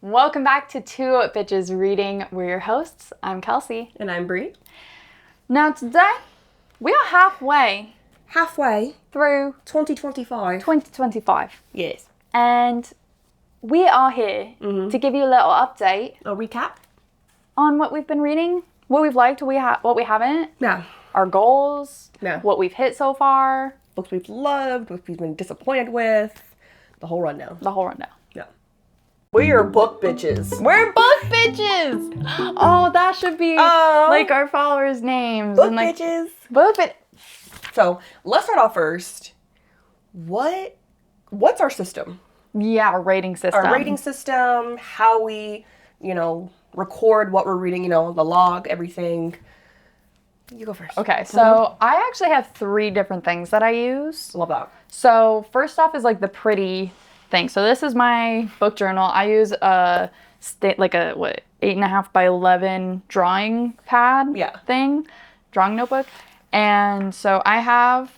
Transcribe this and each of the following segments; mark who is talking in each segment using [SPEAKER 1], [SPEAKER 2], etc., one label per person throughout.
[SPEAKER 1] Welcome back to Two Bitches Reading. We're your hosts. I'm Kelcie.
[SPEAKER 2] And I'm Bree.
[SPEAKER 1] Now today, we are halfway through
[SPEAKER 2] 2025.
[SPEAKER 1] 2025.
[SPEAKER 2] Yes.
[SPEAKER 1] And we are here to give you a little update.
[SPEAKER 2] A recap?
[SPEAKER 1] On what we've been reading, what we've liked, what we haven't.
[SPEAKER 2] Yeah.
[SPEAKER 1] Our goals.
[SPEAKER 2] Yeah.
[SPEAKER 1] What we've hit so far.
[SPEAKER 2] Books we've loved, books we've been disappointed with. The whole rundown. Yeah. We're book bitches.
[SPEAKER 1] We're book bitches! Oh, that should be like our followers' names.
[SPEAKER 2] Book
[SPEAKER 1] and like,
[SPEAKER 2] bitches.
[SPEAKER 1] Book bitches.
[SPEAKER 2] So, let's start off first. What's our system?
[SPEAKER 1] Yeah, our rating system.
[SPEAKER 2] Our rating system, how we, record what we're reading, the log, everything. You go first.
[SPEAKER 1] Okay, so I actually have 3 different things that I use.
[SPEAKER 2] Love that.
[SPEAKER 1] So first off is like the pretty thing. So this is my book journal. I use a 8.5 by 11 drawing pad thing, drawing notebook. And so I have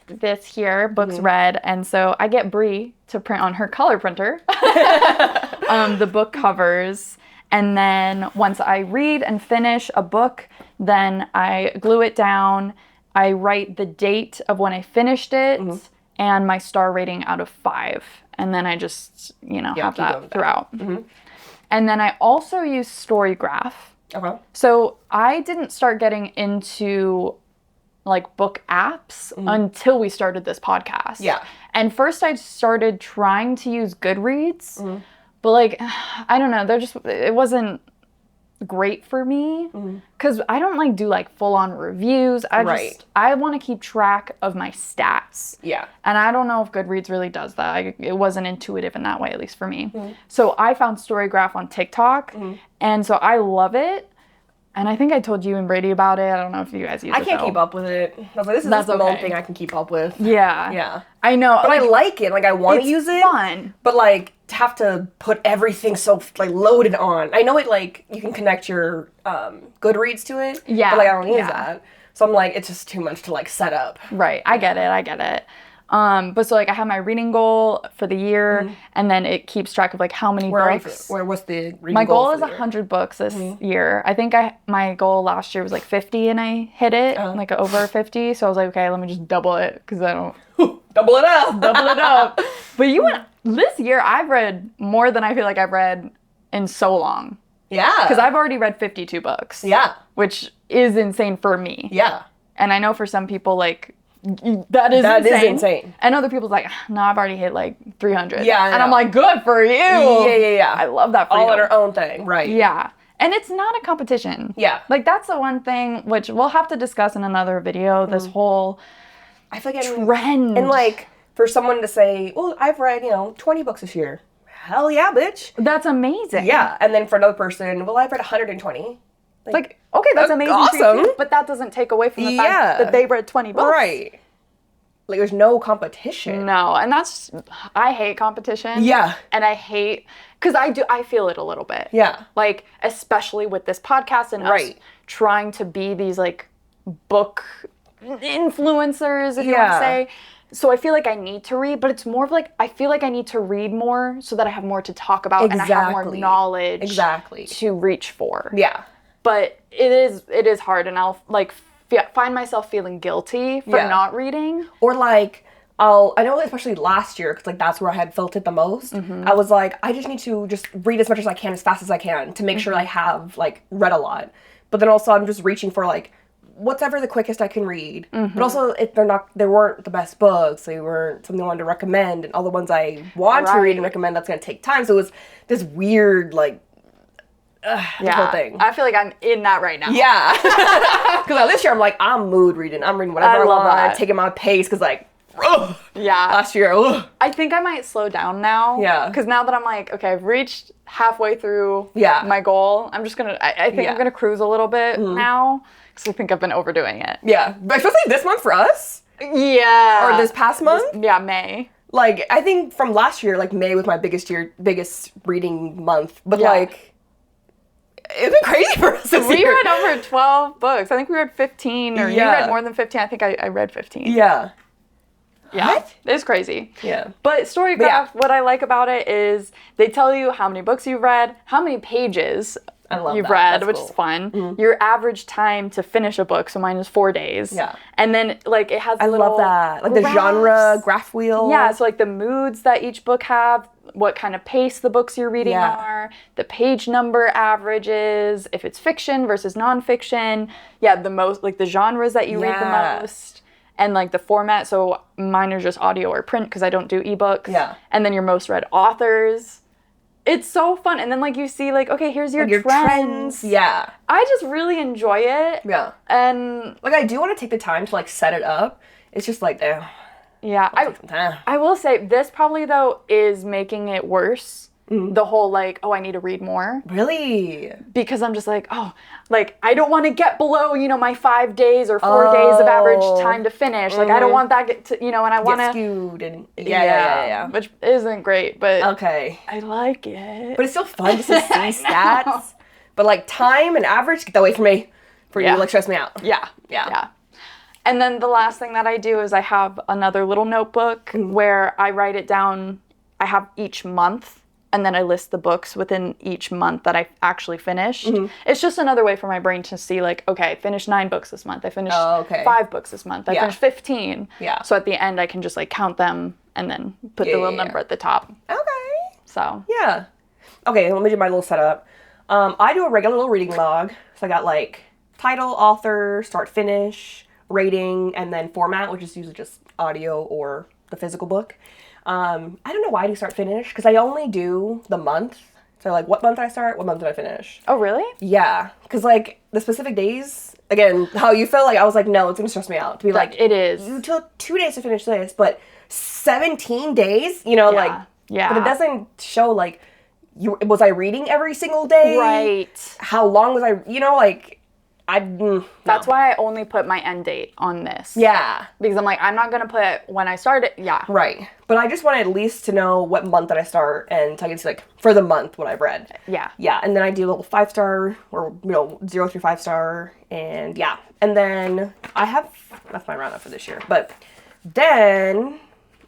[SPEAKER 1] this here, books read, and so I get Bree to print on her color printer the book covers. And then once I read and finish a book, then I glue it down. I write the date of when I finished it and my star rating out of 5. And then I just, have that throughout. And then I also use Storygraph.
[SPEAKER 2] Okay.
[SPEAKER 1] So I didn't start getting into like book apps until we started this podcast.
[SPEAKER 2] Yeah.
[SPEAKER 1] And first I started trying to use Goodreads. But like, I don't know, it wasn't great for me because I don't like do like full on reviews. I want to keep track of my stats.
[SPEAKER 2] Yeah.
[SPEAKER 1] And I don't know if Goodreads really does that. It wasn't intuitive in that way, at least for me. So I found Storygraph on TikTok and so I love it. And I think I told you and Brady about it. I don't know if you guys use it.
[SPEAKER 2] I can't keep up with it. I was like, this is the only thing I can keep up with.
[SPEAKER 1] Yeah.
[SPEAKER 2] Yeah.
[SPEAKER 1] I know.
[SPEAKER 2] But I like it. Like, I want to use it.
[SPEAKER 1] It's fun.
[SPEAKER 2] But, like, to have to put everything so, like, loaded on. I know it, like, you can connect your Goodreads to it.
[SPEAKER 1] Yeah.
[SPEAKER 2] But, like, I don't use that. So I'm like, it's just too much to, like, set up.
[SPEAKER 1] Right. I get it. But so, like, I have my reading goal for the year, and then it keeps track of, like, how many books.
[SPEAKER 2] What's the reading goal?
[SPEAKER 1] My goal is 100 books this year. I think my goal last year was, like, 50, and I hit it, like, over 50. So I was like, okay, let me just double it, because I don't...
[SPEAKER 2] Double it up!
[SPEAKER 1] But this year, I've read more than I feel like I've read in so long.
[SPEAKER 2] Yeah.
[SPEAKER 1] Because I've already read 52 books.
[SPEAKER 2] Yeah.
[SPEAKER 1] Which is insane for me.
[SPEAKER 2] Yeah.
[SPEAKER 1] And I know for some people, like... That is insane. And other people's like, no, I've already hit like 300.
[SPEAKER 2] Yeah,
[SPEAKER 1] and I'm like, good for you.
[SPEAKER 2] Yeah.
[SPEAKER 1] I love that for you.
[SPEAKER 2] All in our own thing, right.
[SPEAKER 1] Yeah. And it's not a competition.
[SPEAKER 2] Yeah.
[SPEAKER 1] Like, that's the one thing which we'll have to discuss in another video, this whole
[SPEAKER 2] I feel like
[SPEAKER 1] trend.
[SPEAKER 2] And like, for someone to say, well, I've read, 20 books this year. Hell yeah, bitch.
[SPEAKER 1] That's amazing.
[SPEAKER 2] Yeah. And then for another person, well, I've read 120.
[SPEAKER 1] Like, okay, that's amazing.
[SPEAKER 2] Awesome.
[SPEAKER 1] For you too, but that doesn't take away from the fact that they read 20 books.
[SPEAKER 2] Right. Like, there's no competition.
[SPEAKER 1] No, and I hate competition.
[SPEAKER 2] Yeah.
[SPEAKER 1] And I hate, because I feel it a little bit.
[SPEAKER 2] Yeah.
[SPEAKER 1] Like, especially with this podcast and us trying to be these, like, book influencers, if you want to say. So I feel like I need to read, but it's more of like, I feel like I need to read more so that I have more to talk about and I have more knowledge to reach for.
[SPEAKER 2] Yeah.
[SPEAKER 1] But it is hard, and I'll, like, find myself feeling guilty for not reading.
[SPEAKER 2] Or, like, I know especially last year, because, like, that's where I had felt it the most. I was like, I just need to just read as much as I can, as fast as I can, to make sure I have, like, read a lot. But then also I'm just reaching for, like, whatever the quickest I can read. But also, they weren't the best books. They weren't something I wanted to recommend. And all the ones I want to read and recommend, that's going to take time. So it was this weird, like, whole thing.
[SPEAKER 1] I feel like I'm in that right now.
[SPEAKER 2] Yeah. Because this year I'm like, I'm mood reading. I'm reading whatever I want. I'm taking my pace because, like, last year,
[SPEAKER 1] I think I might slow down now.
[SPEAKER 2] Yeah.
[SPEAKER 1] Because now that I'm like, okay, I've reached halfway through my goal, I'm just going to, I think I'm going to cruise a little bit now. Because I think I've been overdoing it.
[SPEAKER 2] Yeah. But especially this month for us.
[SPEAKER 1] Yeah.
[SPEAKER 2] Or this past month.
[SPEAKER 1] May.
[SPEAKER 2] Like, I think from last year, like, May was my biggest reading month. But, like, it's been crazy for us this year.
[SPEAKER 1] We read over 12 books. I think we read 15, or you read more than 15. I think I read 15.
[SPEAKER 2] Yeah.
[SPEAKER 1] Yeah.
[SPEAKER 2] What?
[SPEAKER 1] It's crazy.
[SPEAKER 2] Yeah.
[SPEAKER 1] But Storycraft, what I like about it is they tell you how many books you've read, how many pages you've read, which is fun. Mm-hmm. Your average time to finish a book, so mine is 4 days.
[SPEAKER 2] Yeah.
[SPEAKER 1] And then, like, it has
[SPEAKER 2] I love that. Like, the genre graph wheel.
[SPEAKER 1] Yeah, so, like, the moods that each book have, what kind of pace the books you're reading are, the page number averages, if it's fiction versus nonfiction. Yeah, the most, like, the genres that you read the most. And, like, the format, so mine are just audio or print because I don't do ebooks.
[SPEAKER 2] Yeah.
[SPEAKER 1] And then your most read authors. It's so fun. And then, like, you see, like, okay, here's your trends.
[SPEAKER 2] Yeah.
[SPEAKER 1] I just really enjoy it.
[SPEAKER 2] Yeah.
[SPEAKER 1] And...
[SPEAKER 2] like, I do want to take the time to, like, set it up. It's just like,
[SPEAKER 1] yeah. I will say, this probably, though, is making it worse. Mm-hmm. The whole, like, oh, I need to read more.
[SPEAKER 2] Really?
[SPEAKER 1] Because I'm just like, oh, like, I don't want to get below, you know, my 5 days or 4 days of average time to finish. Like, I don't want that to, you know, and I want to...
[SPEAKER 2] get skewed and... Yeah.
[SPEAKER 1] Which isn't great, but...
[SPEAKER 2] okay.
[SPEAKER 1] I like it.
[SPEAKER 2] But it's still fun just to see stats. But, like, time and average, get that away from me. For you, like, stress me out.
[SPEAKER 1] Yeah. And then the last thing that I do is I have another little notebook where I write it down. I have each month. And then I list the books within each month that I actually finished. Mm-hmm. It's just another way for my brain to see, like, okay, I finished 9 books this month. I finished 5 books this month. I finished 15. Yeah. So at the end, I can just, like, count them and then put the little number at the top.
[SPEAKER 2] Okay.
[SPEAKER 1] So.
[SPEAKER 2] Yeah. Okay, let me do my little setup. I do a regular little reading log. So I got, like, title, author, start, finish, rating, and then format, which is usually just audio or the physical book. I don't know why I do start finish, because I only do the month. So, like, what month did I start? What month did I finish?
[SPEAKER 1] Oh, really?
[SPEAKER 2] Yeah. Because, like, the specific days, again, how you feel, like, I was like, no, it's going to stress me out. To be like,
[SPEAKER 1] it is.
[SPEAKER 2] You took 2 days to finish this, but 17 days? You know, like, but it doesn't show, like, was I reading every single day?
[SPEAKER 1] Right.
[SPEAKER 2] How long was I, you know, like...
[SPEAKER 1] That's why I only put my end date on this.
[SPEAKER 2] Yeah.
[SPEAKER 1] Because I'm like, I'm not going to put when I started. Yeah.
[SPEAKER 2] Right. But I just wanted at least to know what month did I start, and so I can see, like, for the month what I've read.
[SPEAKER 1] Yeah.
[SPEAKER 2] Yeah. And then I do a little 5-star or, you know, 0 through 5-star. And yeah. And then I have, that's my roundup for this year. But then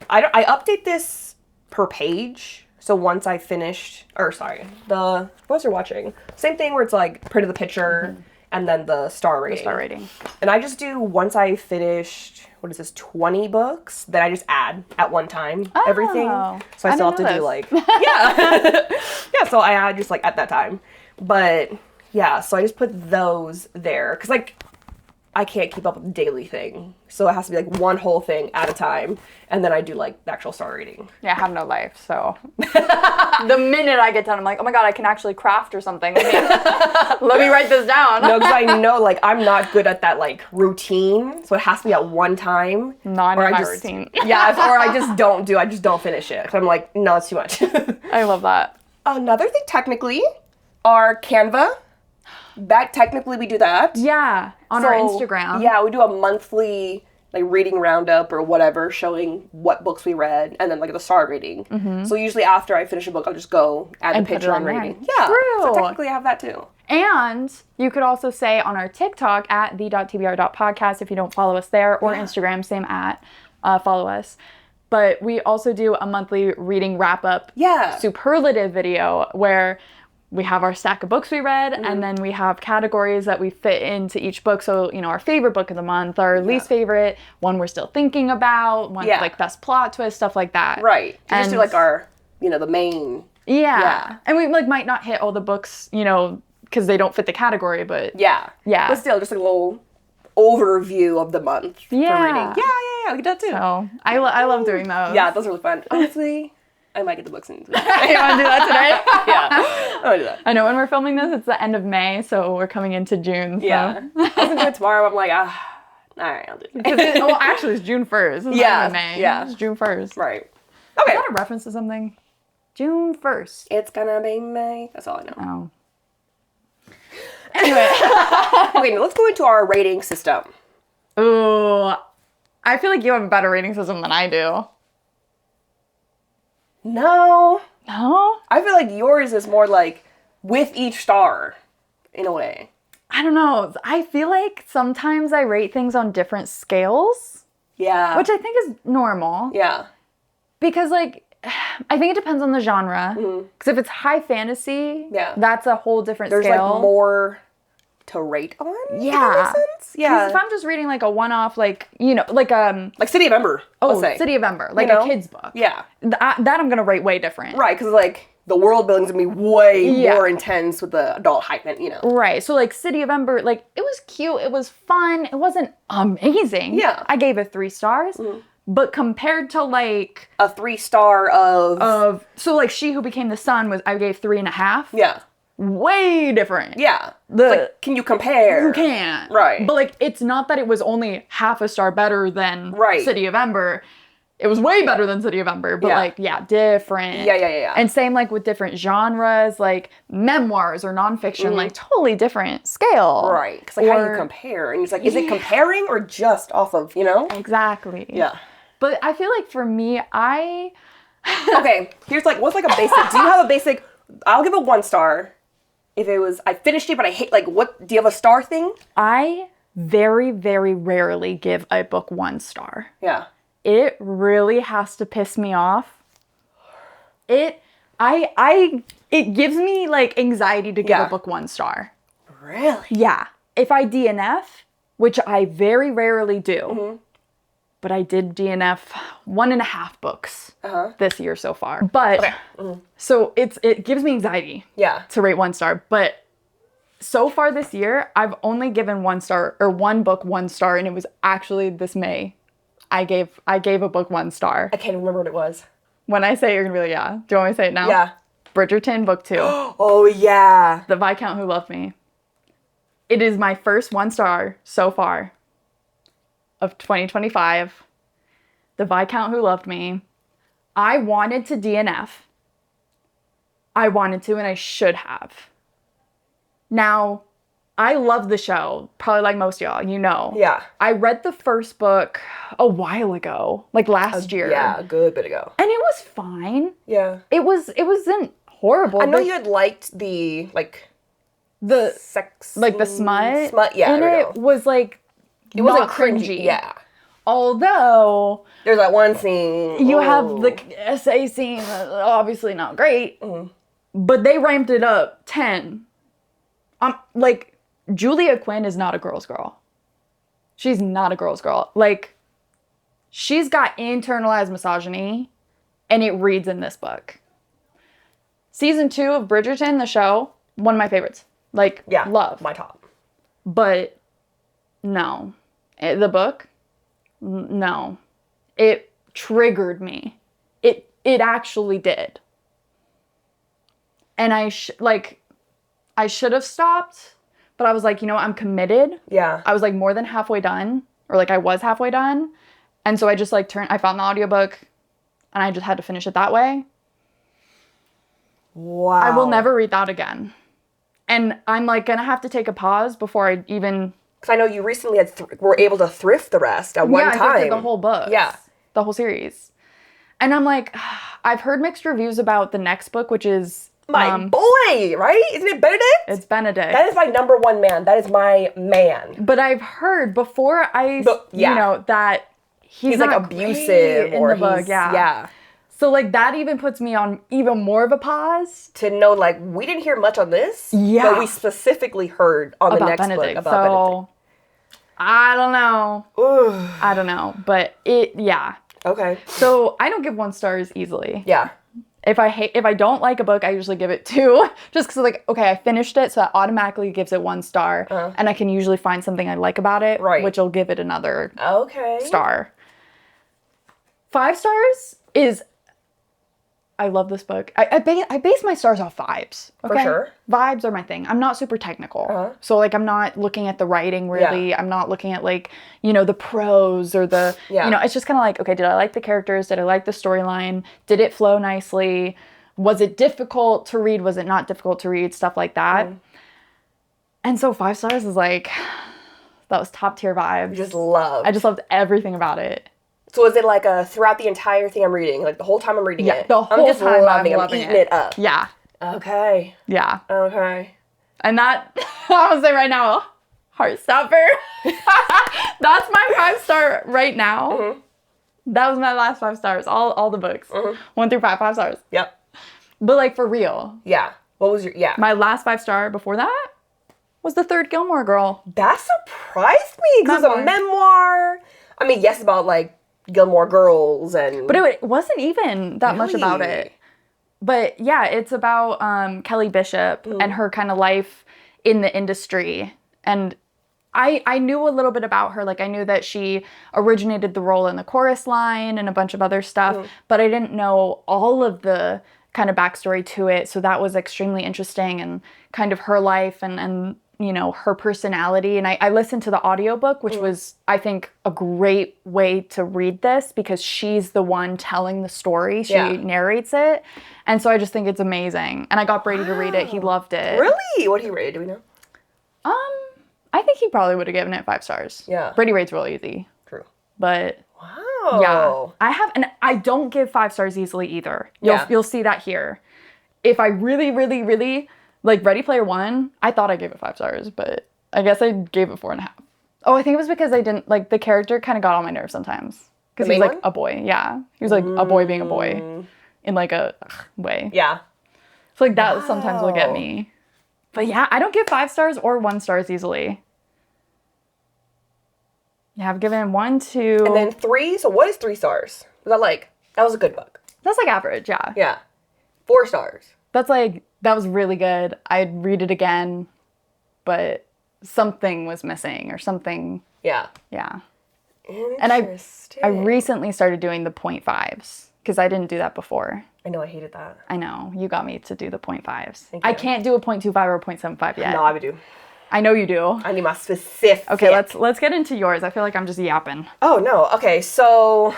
[SPEAKER 2] I update this per page. So once I finished, the ones you're watching, same thing where it's like print of the picture. Mm-hmm. And then the star rating.
[SPEAKER 1] The star rating. And
[SPEAKER 2] I just do, once I finished, 20 books, then I just add at one time everything. So I still have to do, like, yeah, so I add just, like, at that time. But, yeah, so I just put those there. Because, like, I can't keep up with the daily thing. So it has to be, like, one whole thing at a time. And then I do, like, the actual star rating.
[SPEAKER 1] Yeah, I have no life, so. The minute I get done, I'm like, oh my god, I can actually craft or something. Let me write this down.
[SPEAKER 2] No, because I know, like, I'm not good at that, like, routine. So it has to be at one time.
[SPEAKER 1] Not in my routine.
[SPEAKER 2] Yeah, or I just don't finish it. Because I'm like, no, it's too much.
[SPEAKER 1] I love that.
[SPEAKER 2] Another thing, technically, are Canva. That, technically, we do that.
[SPEAKER 1] Yeah, on our Instagram.
[SPEAKER 2] Yeah, we do a monthly, like, reading roundup or whatever, showing what books we read, and then, like, the star rating. Mm-hmm. So usually after I finish a book, I'll just go add the picture and rating. Yeah, true. So technically I have that too.
[SPEAKER 1] And you could also say on our TikTok at the.tbr.podcast if you don't follow us there, or Instagram, same at, follow us. But we also do a monthly reading wrap-up superlative video where we have our stack of books we read, and then we have categories that we fit into each book. So, you know, our favorite book of the month, our least favorite, one we're still thinking about, one like best plot twist, stuff like that.
[SPEAKER 2] Right. And just do, like, our, you know, the main.
[SPEAKER 1] Yeah. And we, like, might not hit all the books, you know, because they don't fit the category, but.
[SPEAKER 2] Yeah. But still, just a little overview of the month for reading. Yeah. We can do that too.
[SPEAKER 1] So, I love doing those.
[SPEAKER 2] Yeah, those are really fun. Honestly, I might get the books in.
[SPEAKER 1] You want to do that today?
[SPEAKER 2] Yeah. I want to do that.
[SPEAKER 1] I know when we're filming this, it's the end of May, so we're coming into June. So.
[SPEAKER 2] Yeah. I was going to do it tomorrow. I'm like, all right, I'll do it.
[SPEAKER 1] Well, actually, it's June 1st. It's not even May.
[SPEAKER 2] Yeah.
[SPEAKER 1] It's June 1st.
[SPEAKER 2] Right.
[SPEAKER 1] Okay. Is that a reference to something? June 1st.
[SPEAKER 2] It's gonna be May. That's all I know.
[SPEAKER 1] Oh. Anyway.
[SPEAKER 2] Okay, now let's go into our rating system.
[SPEAKER 1] Ooh. I feel like you have a better rating system than I do.
[SPEAKER 2] No.
[SPEAKER 1] No?
[SPEAKER 2] I feel like yours is more like with each star, in a way.
[SPEAKER 1] I don't know. I feel like sometimes I rate things on different scales.
[SPEAKER 2] Yeah.
[SPEAKER 1] Which I think is normal.
[SPEAKER 2] Yeah.
[SPEAKER 1] Because, like, I think it depends on the genre. Because if it's high fantasy, that's a whole different scale.
[SPEAKER 2] There's, like, more to rate on?
[SPEAKER 1] Yeah.
[SPEAKER 2] If that makes sense? Yeah.
[SPEAKER 1] Because if I'm just reading, like, a one-off, like, you know, like,
[SPEAKER 2] like City of Ember, let's say.
[SPEAKER 1] City of Ember. Like, a kid's book.
[SPEAKER 2] Yeah.
[SPEAKER 1] That I'm going to rate way different.
[SPEAKER 2] Right, because, like, the world building's going to be way more intense with the adult hype, you know.
[SPEAKER 1] Right. So, like, City of Ember, like, it was cute. It was fun. It wasn't amazing.
[SPEAKER 2] Yeah.
[SPEAKER 1] I gave it 3 stars. But compared to, like...
[SPEAKER 2] a 3-star of...
[SPEAKER 1] So, like, She Who Became the Sun I gave 3.5.
[SPEAKER 2] Yeah.
[SPEAKER 1] Way different.
[SPEAKER 2] Yeah. Like, can you compare?
[SPEAKER 1] You can't.
[SPEAKER 2] Right.
[SPEAKER 1] But, like, it's not that it was only half a star better than City of Ember. It was way better than City of Ember. But, like, different.
[SPEAKER 2] Yeah.
[SPEAKER 1] And same, like, with different genres, like, memoirs or nonfiction, like, totally different scale.
[SPEAKER 2] Right. Because, like, how do you compare? And it's like, is it comparing or just off of, you know?
[SPEAKER 1] Exactly.
[SPEAKER 2] Yeah.
[SPEAKER 1] But I feel like for me,
[SPEAKER 2] okay, here's like, what's like a basic, do you have a basic, I'll give it 1 star. If it was, I finished it, but I hate, like, what, do you have a star thing?
[SPEAKER 1] I very, very rarely give a book 1 star.
[SPEAKER 2] Yeah.
[SPEAKER 1] It really has to piss me off. It gives me, like, anxiety to give a book 1 star.
[SPEAKER 2] Really?
[SPEAKER 1] Yeah. If I DNF, which I very rarely do, but I did DNF 1.5 books this year so far. But, so it gives me anxiety to rate 1 star. But so far this year, I've only given 1 star, or 1 book 1 star, and it was actually this May. I gave a book 1 star.
[SPEAKER 2] I can't remember what it was.
[SPEAKER 1] When I say it, you're gonna be like, yeah. Do you want me to say it now?
[SPEAKER 2] Yeah.
[SPEAKER 1] Bridgerton, book 2.
[SPEAKER 2] Oh, yeah.
[SPEAKER 1] The Viscount Who Loved Me. It is my first 1 star so far of 2025. The Viscount Who Loved Me. I wanted to DNF. I wanted to, and I should have. Now, I love the show, probably like most of y'all, you know.
[SPEAKER 2] Yeah.
[SPEAKER 1] I read the first book a while ago, like last year.
[SPEAKER 2] Yeah, a good bit ago.
[SPEAKER 1] And it was fine.
[SPEAKER 2] Yeah.
[SPEAKER 1] It wasn't horrible.
[SPEAKER 2] I know you had liked the, like,
[SPEAKER 1] the
[SPEAKER 2] sex,
[SPEAKER 1] like the smut.
[SPEAKER 2] Smut, yeah.
[SPEAKER 1] And it was like,
[SPEAKER 2] it wasn't cringy. Yeah.
[SPEAKER 1] Although
[SPEAKER 2] there's that one scene.
[SPEAKER 1] You have the essay scene, obviously not great, but they ramped it up 10. Like, Julia Quinn is not a girl's girl. She's not a girl's girl. Like, she's got internalized misogyny, and it reads in this book. Season 2 of Bridgerton, the show, one of my favorites. Like, love.
[SPEAKER 2] My top.
[SPEAKER 1] But, no. The book, no. It triggered me. It actually did. And I should have stopped, but I was like, you know what, I'm committed.
[SPEAKER 2] Yeah.
[SPEAKER 1] I was like more than halfway done, or like I was halfway done. And so I just like I found the audiobook and I just had to finish it that way.
[SPEAKER 2] Wow.
[SPEAKER 1] I will never read that again. And I'm like gonna have to take a pause before I even...
[SPEAKER 2] Because I know you recently were able to thrift the rest at one time.
[SPEAKER 1] Yeah, I thrifted the whole book.
[SPEAKER 2] Yeah.
[SPEAKER 1] The whole series. And I'm like, I've heard mixed reviews about the next book, which is...
[SPEAKER 2] My boy, right? Isn't it Benedict?
[SPEAKER 1] It's Benedict.
[SPEAKER 2] That is my number 1 man. That is my man.
[SPEAKER 1] But I've heard before you know, that he's
[SPEAKER 2] like
[SPEAKER 1] not
[SPEAKER 2] abusive
[SPEAKER 1] in the book. Yeah. So like that even puts me on even more of a pause.
[SPEAKER 2] To know, like, we didn't hear much on this.
[SPEAKER 1] Yeah.
[SPEAKER 2] But we specifically heard on the next
[SPEAKER 1] Benedict.
[SPEAKER 2] book about Benedict.
[SPEAKER 1] I don't know.
[SPEAKER 2] Ooh.
[SPEAKER 1] I don't know. But
[SPEAKER 2] Okay.
[SPEAKER 1] So I don't give 1 stars easily.
[SPEAKER 2] Yeah.
[SPEAKER 1] If I don't like a book, I usually give it 2. Just because, like, okay, I finished it, so that automatically gives it 1 star. And I can usually find something I like about it, which will give it another star. 5 stars is... I love this book. I base my stars off vibes. Okay?
[SPEAKER 2] For sure.
[SPEAKER 1] Vibes are my thing. I'm not super technical. So, like, I'm not looking at the writing, really. Yeah. I'm not looking at, like, you know, the prose or the... You know, it's just kind of like, okay, did I like the characters? Did I like the storyline? Did it flow nicely? Was it difficult to read? Was it not difficult to read? Stuff like that. And so 5 stars is, like... That was top tier vibes. I just loved everything about it.
[SPEAKER 2] So is it like throughout the entire thing I'm reading? Like the whole time I'm reading it?
[SPEAKER 1] The whole time I'm loving
[SPEAKER 2] eating it up.
[SPEAKER 1] Yeah.
[SPEAKER 2] Okay.
[SPEAKER 1] Yeah.
[SPEAKER 2] Okay.
[SPEAKER 1] And that, I would say right now, Heartstopper. That's my 5-star right now. Mm-hmm. That was my last 5 stars. All the books. Mm-hmm. 1 through 5, 5 stars.
[SPEAKER 2] Yep.
[SPEAKER 1] But like for real.
[SPEAKER 2] Yeah. What was your, yeah.
[SPEAKER 1] My last 5-star before that was the 3rd Gilmore Girl.
[SPEAKER 2] That surprised me because it's a memoir. I mean, yes, about like Gilmore Girls and...
[SPEAKER 1] But it wasn't even that much about it. But yeah, it's about Kelly Bishop and her kind of life in the industry. And I knew a little bit about her. Like, I knew that she originated the role in the Chorus Line and a bunch of other stuff. But I didn't know all of the kind of backstory to it. So that was extremely interesting, and kind of her life and you know, her personality. And I listened to the audiobook, which was, I think, a great way to read this because she's the one telling the story. She narrates it. And so I just think it's amazing. And I got Brady to read it. He loved it.
[SPEAKER 2] Really? What did he rate? Do we know?
[SPEAKER 1] I think he probably would have given it 5 stars. Yeah. Brady rates real easy.
[SPEAKER 2] True.
[SPEAKER 1] But
[SPEAKER 2] wow.
[SPEAKER 1] Yeah. And I don't give 5 stars easily either. You'll see that here. If I really, really, really... Like, Ready Player One, I thought I gave it 5 stars, but I guess I gave it 4.5. Oh, I think it was because I didn't, like, the character kind of got on my nerves sometimes. Because he was, like, a boy. Yeah. He was, like, a boy being a boy. In, like, a way.
[SPEAKER 2] Yeah.
[SPEAKER 1] So, like, that sometimes will get me. But, yeah, I don't give 5 stars or 1 stars easily. Yeah, I've given 1, 2...
[SPEAKER 2] And then 3? So, what is 3 stars? Was that, like, that was a good book?
[SPEAKER 1] That's, like, average, yeah.
[SPEAKER 2] Yeah. 4 stars.
[SPEAKER 1] That's, like... That was really good. I'd read it again, but something was missing or something. Yeah. Yeah.
[SPEAKER 2] Interesting.
[SPEAKER 1] And I recently started doing the 0.5s because I didn't do that before.
[SPEAKER 2] I know, I hated that.
[SPEAKER 1] I know. You got me to do the 0.5s. I can't do a 0.25 or a 0.75 yet.
[SPEAKER 2] No, I would do.
[SPEAKER 1] I know you do.
[SPEAKER 2] I need my specific.
[SPEAKER 1] Okay, let's get into yours. I feel like I'm just yapping.
[SPEAKER 2] Oh, no. Okay, so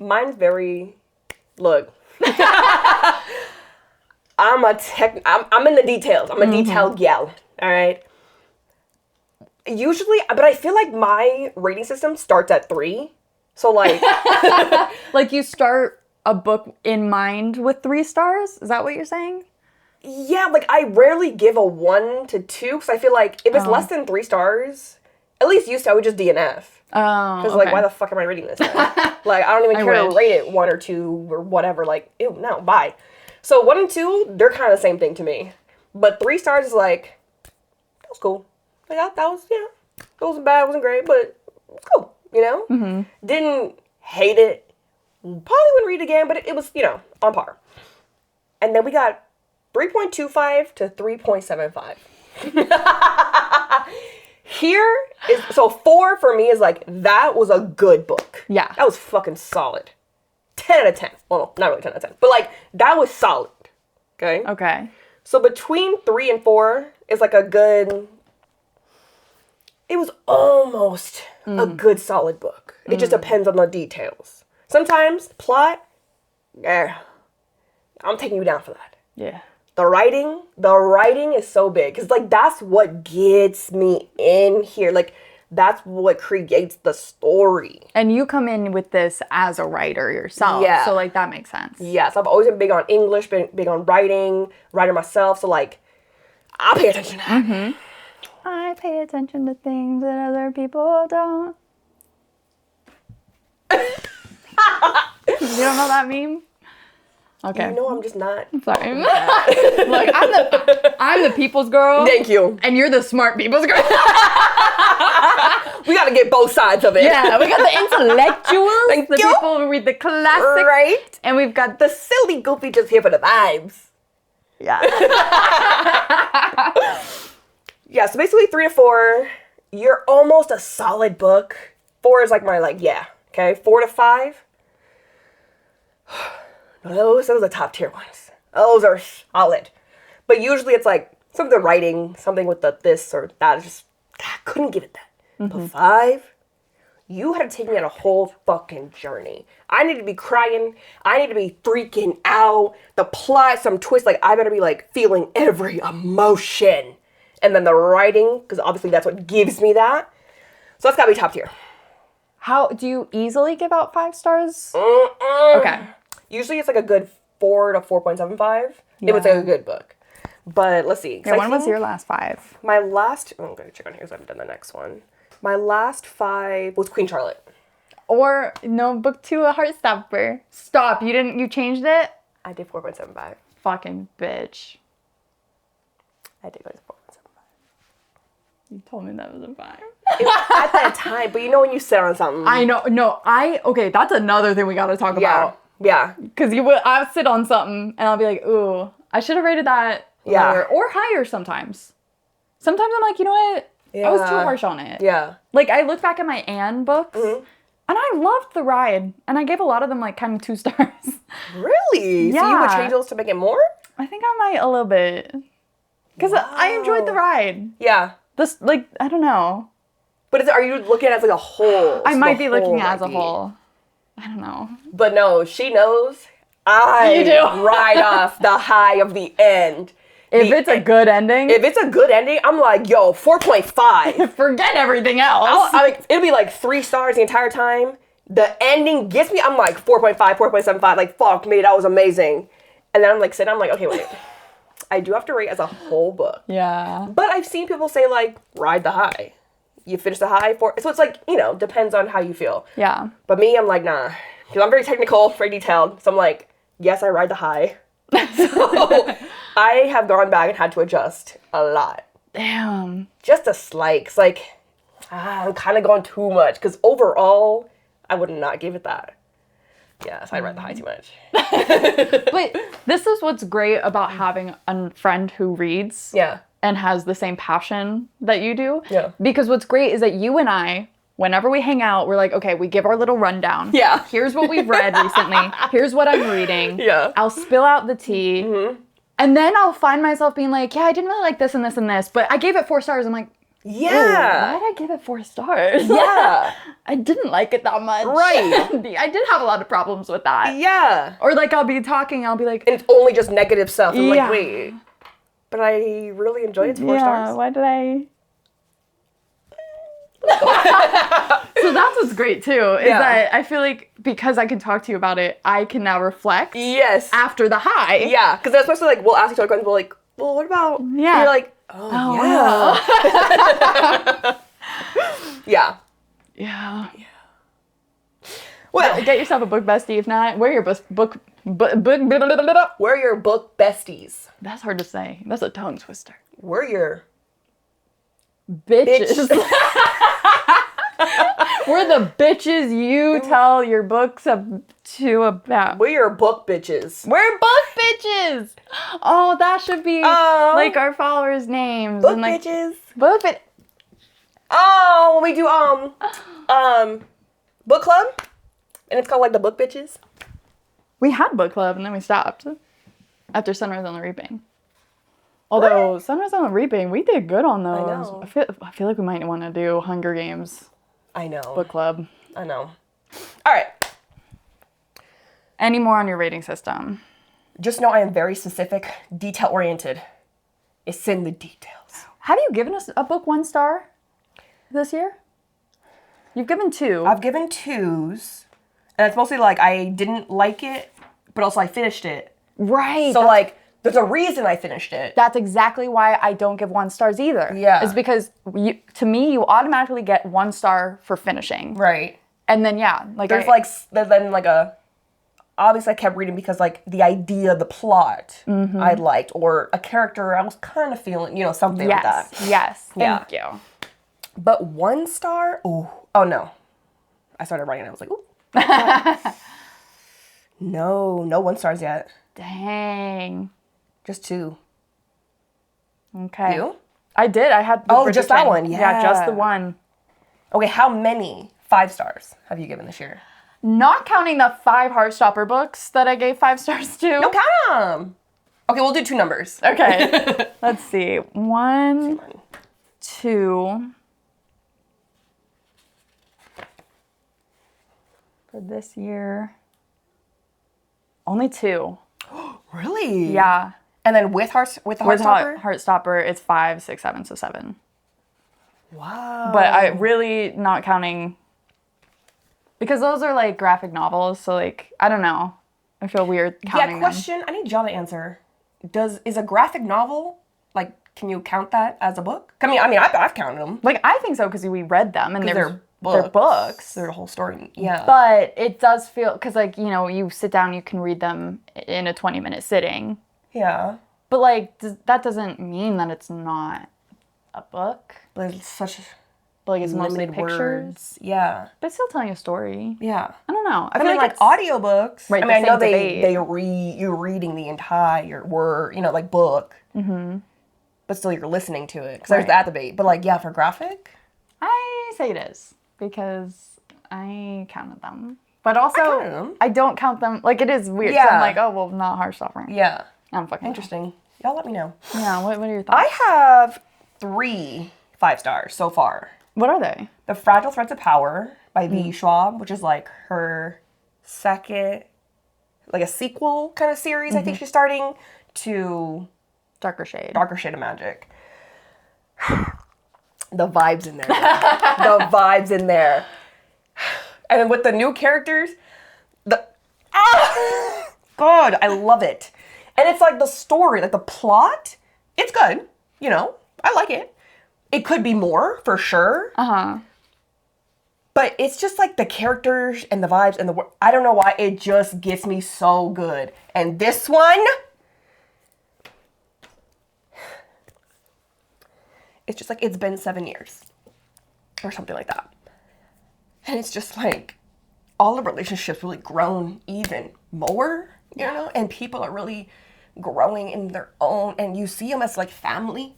[SPEAKER 2] mine's very... Look. I'm in the details. I'm a detailed gal. All right. Usually, but I feel like my rating system starts at 3. So like,
[SPEAKER 1] like you start a book in mind with 3 stars. Is that what you're saying?
[SPEAKER 2] Yeah. Like I rarely give a 1 to 2 because I feel like if it's less than 3 stars, at least used to, I would just DNF.
[SPEAKER 1] Oh.
[SPEAKER 2] Because like, why the fuck am I reading this now? Like, I don't even care to rate it 1 or 2 or whatever. Like, ew, no, bye. So 1 and 2, they're kind of the same thing to me. But 3 stars is like, that was cool. Like that was, yeah, it wasn't bad, it wasn't great, but it's cool, you know? Mm-hmm. Didn't hate it. Probably wouldn't read it again, but it was, you know, on par. And then we got 3.25 to 3.75. Here is, so 4 for me is like, that was a good book.
[SPEAKER 1] Yeah.
[SPEAKER 2] That was fucking solid. 10 out of 10. Well, no, not really 10 out of 10. But, like, that was solid. Okay?
[SPEAKER 1] Okay.
[SPEAKER 2] So, between 3 and 4 is, like, a good... It was almost a good, solid book. It just depends on the details. Sometimes, plot... I'm taking you down for that.
[SPEAKER 1] Yeah.
[SPEAKER 2] The writing is so big. Because, like, that's what gets me in here. Like... That's what creates the story.
[SPEAKER 1] And you come in with this as a writer yourself. Yeah. So, like, that makes sense.
[SPEAKER 2] Yes. I've always been big on English, been big on writer myself. So, like, I pay attention to that. Mm-hmm.
[SPEAKER 1] I pay attention to things that other people don't. You don't know that meme? Okay.
[SPEAKER 2] You know, I'm just not.
[SPEAKER 1] I'm sorry. Look, I'm the people's girl.
[SPEAKER 2] Thank you.
[SPEAKER 1] And you're the smart people's girl.
[SPEAKER 2] We gotta get both sides of it.
[SPEAKER 1] Yeah, we got the intellectuals,
[SPEAKER 2] Thank
[SPEAKER 1] the
[SPEAKER 2] you.
[SPEAKER 1] people who read the classics.
[SPEAKER 2] Right.
[SPEAKER 1] And we've got
[SPEAKER 2] the silly goofy just here for the vibes.
[SPEAKER 1] Yeah.
[SPEAKER 2] Yeah, so basically 3 to 4, you're almost a solid book. 4 is like my, like, yeah. Okay, 4 to 5. Those are the top tier ones. Those are solid. But usually it's like some of the writing, something with the this or that. Just, I couldn't give it that. Mm-hmm. But 5, you had to take me on a whole fucking journey. I need to be crying. I need to be freaking out. The plot, some twist. Like, I better be, like, feeling every emotion. And then the writing, because obviously that's what gives me that. So that's got to be top tier.
[SPEAKER 1] How, do you easily give out 5 stars? Okay.
[SPEAKER 2] Usually it's like a good 4 to 4.75 if it's like a good book. But let's see.
[SPEAKER 1] Yeah, when was your last 5?
[SPEAKER 2] My last... Oh, I'm going to check on here because I haven't done the next one. My last 5 was Queen Charlotte.
[SPEAKER 1] Or, no, book 2, A Heartstopper. Stop. You changed it?
[SPEAKER 2] I did 4.75.
[SPEAKER 1] Fucking bitch.
[SPEAKER 2] I did go to 4.75.
[SPEAKER 1] You told me that was a 5.
[SPEAKER 2] It was at that time, but you know when you sit on something.
[SPEAKER 1] I know. No, okay, that's another thing we got to talk about.
[SPEAKER 2] Yeah.
[SPEAKER 1] Because I'll sit on something and I'll be like, ooh, I should have rated that lower or higher sometimes. Sometimes I'm like, you know what? Yeah. I was too harsh on it.
[SPEAKER 2] Yeah.
[SPEAKER 1] Like, I look back at my Anne books, and I loved the ride, and I gave a lot of them, like, kind of 2 stars.
[SPEAKER 2] Really? Yeah. So you would change those to make it more?
[SPEAKER 1] I think I might a little bit. Because I enjoyed the ride.
[SPEAKER 2] Yeah.
[SPEAKER 1] This, like, I don't know.
[SPEAKER 2] But are you looking at it as, like, a whole?
[SPEAKER 1] I might be looking at it as a whole. I don't know.
[SPEAKER 2] But no, she knows. I ride off the high of the end.
[SPEAKER 1] If it's a good ending?
[SPEAKER 2] If it's a good ending, I'm like, yo, 4.5.
[SPEAKER 1] Forget everything else.
[SPEAKER 2] It'll be like 3 stars the entire time. The ending gets me, I'm like 4.5, 4.75. Like, fuck me, that was amazing. And then I'm like sitting, I'm like, okay, wait. I do have to rate as a whole book.
[SPEAKER 1] Yeah.
[SPEAKER 2] But I've seen people say, like, ride the high. You finish the high so it's like, depends on how you feel.
[SPEAKER 1] Yeah.
[SPEAKER 2] But me, I'm like, nah. Because I'm very technical, very detailed. So I'm like, yes, I ride the high. So I have gone back and had to adjust a lot.
[SPEAKER 1] Damn.
[SPEAKER 2] Just a slight. It's like, I'm kind of going too much. Because overall, I would not give it that. Yeah, so I ride the high too much.
[SPEAKER 1] But this is what's great about having a friend who reads.
[SPEAKER 2] Yeah.
[SPEAKER 1] And has the same passion that you do.
[SPEAKER 2] Yeah.
[SPEAKER 1] Because what's great is that you and I, whenever we hang out, we're like, okay, we give our little rundown.
[SPEAKER 2] Yeah.
[SPEAKER 1] Here's what we've read recently. Here's what I'm reading.
[SPEAKER 2] Yeah.
[SPEAKER 1] I'll spill out the tea. Mm-hmm. And then I'll find myself being like, yeah, I didn't really like this and this and this, but I gave it 4 stars. I'm like,
[SPEAKER 2] yeah.
[SPEAKER 1] Why did I give it 4 stars?
[SPEAKER 2] Yeah.
[SPEAKER 1] I didn't like it that much.
[SPEAKER 2] Right.
[SPEAKER 1] I did have a lot of problems with that.
[SPEAKER 2] Yeah.
[SPEAKER 1] Or like I'll be talking, I'll be like,
[SPEAKER 2] and it's only just negative stuff. I'm like, wait. But I really enjoyed it. 4 stars.
[SPEAKER 1] Yeah, why did I? So that's what's great too, is that I feel like because I can talk to you about it, I can now reflect.
[SPEAKER 2] Yes.
[SPEAKER 1] After the high.
[SPEAKER 2] Yeah, because especially like we'll ask each other questions. We're like, well, what about?
[SPEAKER 1] Yeah.
[SPEAKER 2] And you're like, yeah. Yeah.
[SPEAKER 1] Yeah.
[SPEAKER 2] Well,
[SPEAKER 1] get yourself a book bestie. If not, wear your book.
[SPEAKER 2] We're your book besties.
[SPEAKER 1] That's hard to say. That's a tongue twister.
[SPEAKER 2] We're your
[SPEAKER 1] bitches. We're the bitches you tell your books to about.
[SPEAKER 2] We're your book bitches.
[SPEAKER 1] We're book bitches. Oh, that should be like our followers' names.
[SPEAKER 2] Book
[SPEAKER 1] and like,
[SPEAKER 2] bitches.
[SPEAKER 1] Book it.
[SPEAKER 2] Oh, when we do book club, and it's called like the book bitches.
[SPEAKER 1] We had book club and then we stopped after Sunrise on the Reaping. Although Sunrise on the Reaping, we did good on those.
[SPEAKER 2] I know.
[SPEAKER 1] I feel like we might want to do Hunger Games.
[SPEAKER 2] I know.
[SPEAKER 1] Book club.
[SPEAKER 2] I know. All right.
[SPEAKER 1] Any more on your rating system?
[SPEAKER 2] Just know I am very specific, detail oriented. It's in the details.
[SPEAKER 1] Have you given us a book 1 star this year? You've given 2.
[SPEAKER 2] I've given 2s, and it's mostly like I didn't like it, but also I finished it.
[SPEAKER 1] Right.
[SPEAKER 2] So like, there's a reason I finished it.
[SPEAKER 1] That's exactly why I don't give 1 stars either.
[SPEAKER 2] Yeah.
[SPEAKER 1] It's because to me, you automatically get 1 star for finishing.
[SPEAKER 2] Right.
[SPEAKER 1] And then like
[SPEAKER 2] there's obviously I kept reading because like the idea, the plot I liked, or a character I was kind of feeling, something like that.
[SPEAKER 1] Yes. Thank you.
[SPEAKER 2] But 1 star? Oh no. I started writing and I was like, ooh. No 1 stars yet.
[SPEAKER 1] Dang.
[SPEAKER 2] Just 2.
[SPEAKER 1] Okay.
[SPEAKER 2] You?
[SPEAKER 1] I did. I had
[SPEAKER 2] just that one.
[SPEAKER 1] Yeah, just the one.
[SPEAKER 2] Okay, how many 5 stars have you given this year?
[SPEAKER 1] Not counting the 5 Heartstopper books that I gave 5 stars to.
[SPEAKER 2] No, count them. Okay, we'll do 2 numbers.
[SPEAKER 1] Okay. Let's see. 1, 2. For this year. Only 2.
[SPEAKER 2] Really?
[SPEAKER 1] Yeah.
[SPEAKER 2] And then with Heartstopper?
[SPEAKER 1] Heartstopper, it's 5, 6, 7, so 7.
[SPEAKER 2] Wow.
[SPEAKER 1] But I really not counting, because those are like graphic novels, so like, I don't know. I feel weird counting them.
[SPEAKER 2] Question, I need y'all to answer. is a graphic novel, like, can you count that as a book? I mean, I've counted them.
[SPEAKER 1] Like, I think so because we read them and
[SPEAKER 2] they're
[SPEAKER 1] books.
[SPEAKER 2] They're a whole story. Yeah.
[SPEAKER 1] But it does feel, because, like, you know, you sit down, you can read them in a 20-minute sitting.
[SPEAKER 2] Yeah.
[SPEAKER 1] But, like, that doesn't mean that it's not a book.
[SPEAKER 2] But it's such
[SPEAKER 1] Like, it's mostly pictures.
[SPEAKER 2] Words. Yeah.
[SPEAKER 1] But it's still telling a story.
[SPEAKER 2] Yeah.
[SPEAKER 1] I don't know.
[SPEAKER 2] I feel like audiobooks.
[SPEAKER 1] Right,
[SPEAKER 2] I mean, I know you're reading the entire word, you know, like book. Mm-hmm. But still you're listening to it. Because there's that debate. But, like, yeah, for graphic?
[SPEAKER 1] I say it is. Because I counted them. But also, I don't count them. Like, it is weird. Yeah. So I'm like, oh, well, not Heartstopper.
[SPEAKER 2] Yeah.
[SPEAKER 1] I'm fucking
[SPEAKER 2] interesting. Y'all let me know.
[SPEAKER 1] Yeah, what are your thoughts?
[SPEAKER 2] I have 3 5-stars so far.
[SPEAKER 1] What are they?
[SPEAKER 2] The Fragile Threads of Power by V. Schwab, which is like her second, like a sequel kind of series, I think she's starting, to
[SPEAKER 1] Darker Shade
[SPEAKER 2] of Magic. The vibes in there. The vibes in there. And then with the new characters, God, I love it. And it's like the story, like the plot, it's good, you know, I like it. It could be more, for sure.
[SPEAKER 1] Uh-huh.
[SPEAKER 2] But it's just like the characters and the vibes and I don't know why, it just gets me so good. And this one, it's just like, it's been 7 years. Or something like that. And it's just like, all the relationships really grown even more, you know? And people are really growing in their own, and you see them as like family.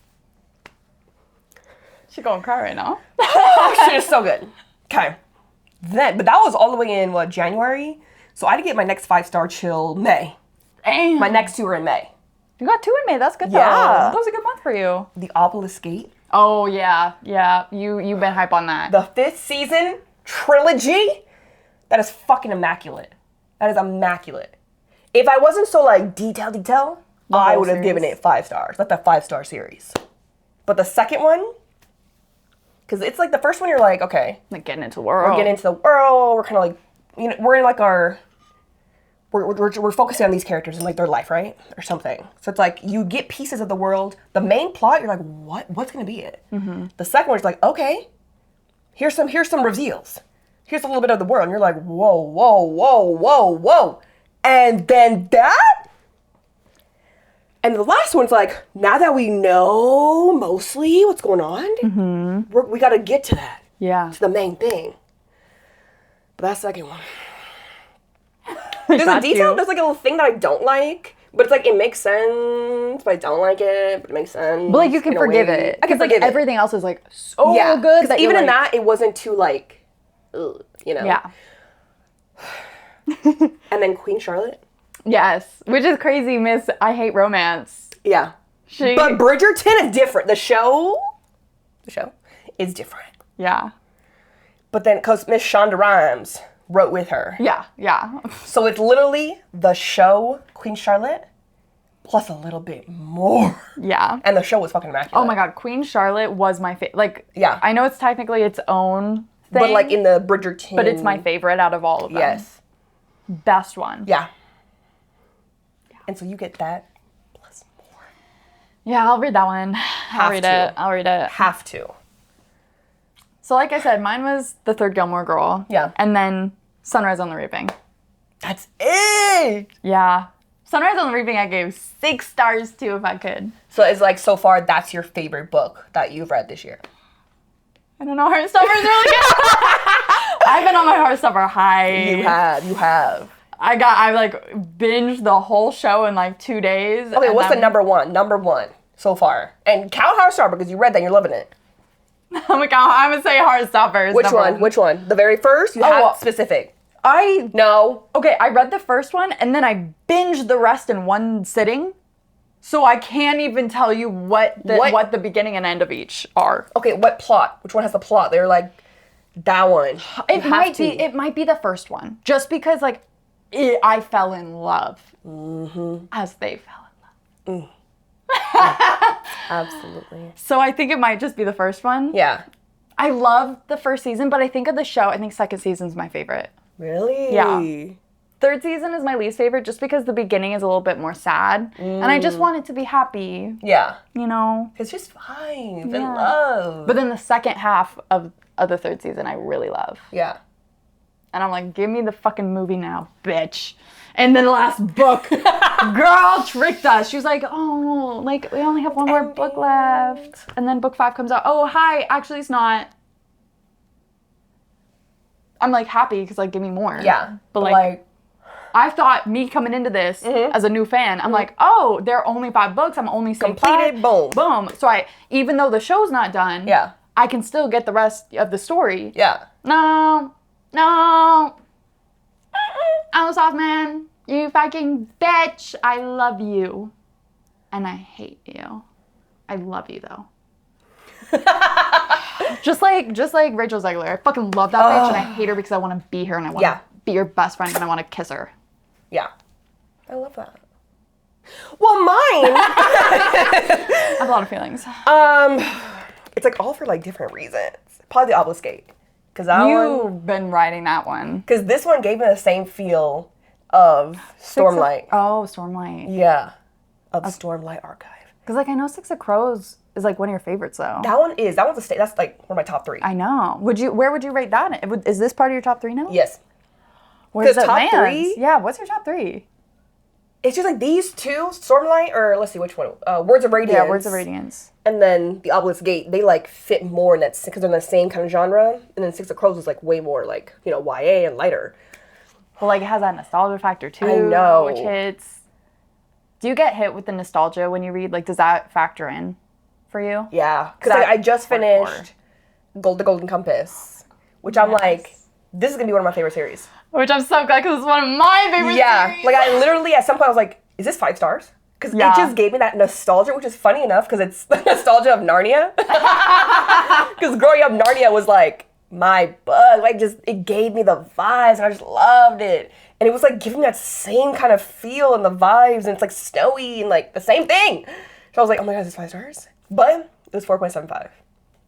[SPEAKER 1] She's gonna cry right now.
[SPEAKER 2] Oh, shit is so good. Okay. But that was all the way in, January? So I had to get my next 5-star chill May.
[SPEAKER 1] Damn.
[SPEAKER 2] My next 2 are in May.
[SPEAKER 1] You got 2 in May. That's good, though.
[SPEAKER 2] Yeah.
[SPEAKER 1] That was a good month for you.
[SPEAKER 2] The Obelisk Gate.
[SPEAKER 1] Oh, yeah. Yeah. You've been hype on that.
[SPEAKER 2] The 5th season trilogy. That is fucking immaculate. That is immaculate. If I wasn't so, like, detail, I would have given it 5 stars. Like the 5-star series. But the second one, because it's like the first one, you're like, okay.
[SPEAKER 1] Like getting into the world.
[SPEAKER 2] We're getting into the world. We're kind of like, you know, we're in like our, we're focusing on these characters and like their life, right? Or something. So it's like you get pieces of the world. The main plot, you're like, what's going to be it? Mm-hmm. The second one is like, okay, here's some reveals. Here's a little bit of the world. And you're like, whoa. And then that? And the last one's like, now that we know mostly what's going on, we got to get to that.
[SPEAKER 1] Yeah.
[SPEAKER 2] To the main thing. But that second one. There's a detail, there's like a little thing that I don't like, but it's like, it makes sense, but I don't like it, but it makes sense.
[SPEAKER 1] But like, you can forgive it.
[SPEAKER 2] I can forgive it.
[SPEAKER 1] Everything else is like so good.
[SPEAKER 2] Because even in that, it wasn't too like, ugh, you know?
[SPEAKER 1] Yeah.
[SPEAKER 2] And then Queen Charlotte.
[SPEAKER 1] Yes, which is crazy, Miss I Hate Romance.
[SPEAKER 2] Yeah. But Bridgerton is different. The show is different.
[SPEAKER 1] Yeah.
[SPEAKER 2] But then, because Miss Shonda Rhimes wrote with her.
[SPEAKER 1] Yeah.
[SPEAKER 2] So it's literally the show, Queen Charlotte, plus a little bit more.
[SPEAKER 1] Yeah.
[SPEAKER 2] And the show was fucking immaculate.
[SPEAKER 1] Oh my God, Queen Charlotte was my favorite. Like,
[SPEAKER 2] yeah.
[SPEAKER 1] I know it's technically its own thing.
[SPEAKER 2] But like in the Bridgerton.
[SPEAKER 1] But it's my favorite out of all of them.
[SPEAKER 2] Yes.
[SPEAKER 1] Best one.
[SPEAKER 2] Yeah. And so you get that plus more.
[SPEAKER 1] Yeah, I'll read that one. I'll read it.
[SPEAKER 2] Have to.
[SPEAKER 1] So like I said, mine was The Third Gilmore Girl.
[SPEAKER 2] Yeah.
[SPEAKER 1] And then Sunrise on the Reaping.
[SPEAKER 2] That's it!
[SPEAKER 1] Yeah. Sunrise on the Reaping I gave 6 stars to if I could.
[SPEAKER 2] So it's like, so far, that's your favorite book that you've read this year?
[SPEAKER 1] I don't know, Heartstopper is really good. I've been on my Heartstopper high.
[SPEAKER 2] You have.
[SPEAKER 1] I like binged the whole show in like 2 days.
[SPEAKER 2] Okay, what's the number one so far? And count Heartstopper because you read that and you're loving it.
[SPEAKER 1] I'm gonna say Heartstopper.
[SPEAKER 2] Which one? The very first? You have specific. No.
[SPEAKER 1] Okay, I read the first one and then I binged the rest in one sitting. So I can't even tell you what the beginning and end of each are.
[SPEAKER 2] Okay, what plot? Which one has the plot? They're like, that one.
[SPEAKER 1] It might be the first one. Just because like I fell in love as they fell in love.
[SPEAKER 2] Absolutely.
[SPEAKER 1] So I think it might just be the first one.
[SPEAKER 2] Yeah.
[SPEAKER 1] I love the first season, but I think of the show, I think second season's my favorite.
[SPEAKER 2] Really?
[SPEAKER 1] Yeah. Third season is my least favorite just because the beginning is a little bit more sad. And I just want it to be happy.
[SPEAKER 2] Yeah.
[SPEAKER 1] You know?
[SPEAKER 2] It's just vibe and love.
[SPEAKER 1] But then the second half of the third season I really love.
[SPEAKER 2] Yeah.
[SPEAKER 1] And I'm like, give me the fucking movie now, bitch. And then the last book, girl tricked us. She was like, oh, like, we only have one more book left. And then book 5 comes out. Oh, hi, actually it's not. I'm like happy because like, give me more.
[SPEAKER 2] Yeah.
[SPEAKER 1] But like I thought me coming into this as a new fan, I'm like, oh, there are only 5 books. I'm only saying
[SPEAKER 2] completed,
[SPEAKER 1] 5. Boom. So even though the show's not done, I can still get the rest of the story.
[SPEAKER 2] Yeah.
[SPEAKER 1] No. Soft man, you fucking bitch. I love you. And I hate you. I love you though. just like Rachel Zegler. I fucking love that bitch and I hate her because I want to be her and I want to be your best friend and I want to kiss her.
[SPEAKER 2] Yeah. I love that. Well, mine.
[SPEAKER 1] I have a lot of feelings.
[SPEAKER 2] It's like all for like different reasons. Probably the Obelisk. Because
[SPEAKER 1] You've been writing that one.
[SPEAKER 2] Because this one gave me the same feel of Stormlight.
[SPEAKER 1] Stormlight.
[SPEAKER 2] Yeah. Of the Stormlight archive.
[SPEAKER 1] Because like I know Six of Crows is like one of your favorites though.
[SPEAKER 2] That one's that's like one of my top 3.
[SPEAKER 1] I know. Where would you rate that? Is this part of your top 3 now?
[SPEAKER 2] Yes.
[SPEAKER 1] Where's it top 3? Yeah, what's your top 3?
[SPEAKER 2] It's just like these two, Stormlight, or let's see which one. Words of Radiance.
[SPEAKER 1] Yeah, Words of Radiance.
[SPEAKER 2] And then the Obelisk Gate, they like fit more in that because they're in the same kind of genre. And then Six of Crows is like way more like, YA and lighter.
[SPEAKER 1] Well, like it has that nostalgia factor too.
[SPEAKER 2] I know.
[SPEAKER 1] Which hits. Do you get hit with the nostalgia when you read? Like, does that factor in for you?
[SPEAKER 2] Yeah. Because I just finished The Golden Compass, which I'm like, this is going to be one of my favorite series.
[SPEAKER 1] Which I'm so glad because it's one of my favorite series.
[SPEAKER 2] Yeah. Like I literally, at some point I was like, is this 5 stars? Because it just gave me that nostalgia, which is funny enough because it's the nostalgia of Narnia. Because growing up, Narnia was like my bug. Like it gave me the vibes and I just loved it. And it was like giving that same kind of feel and the vibes and it's like snowy and like the same thing. So I was like, oh my God, is this 5 stars? But it was 4.75.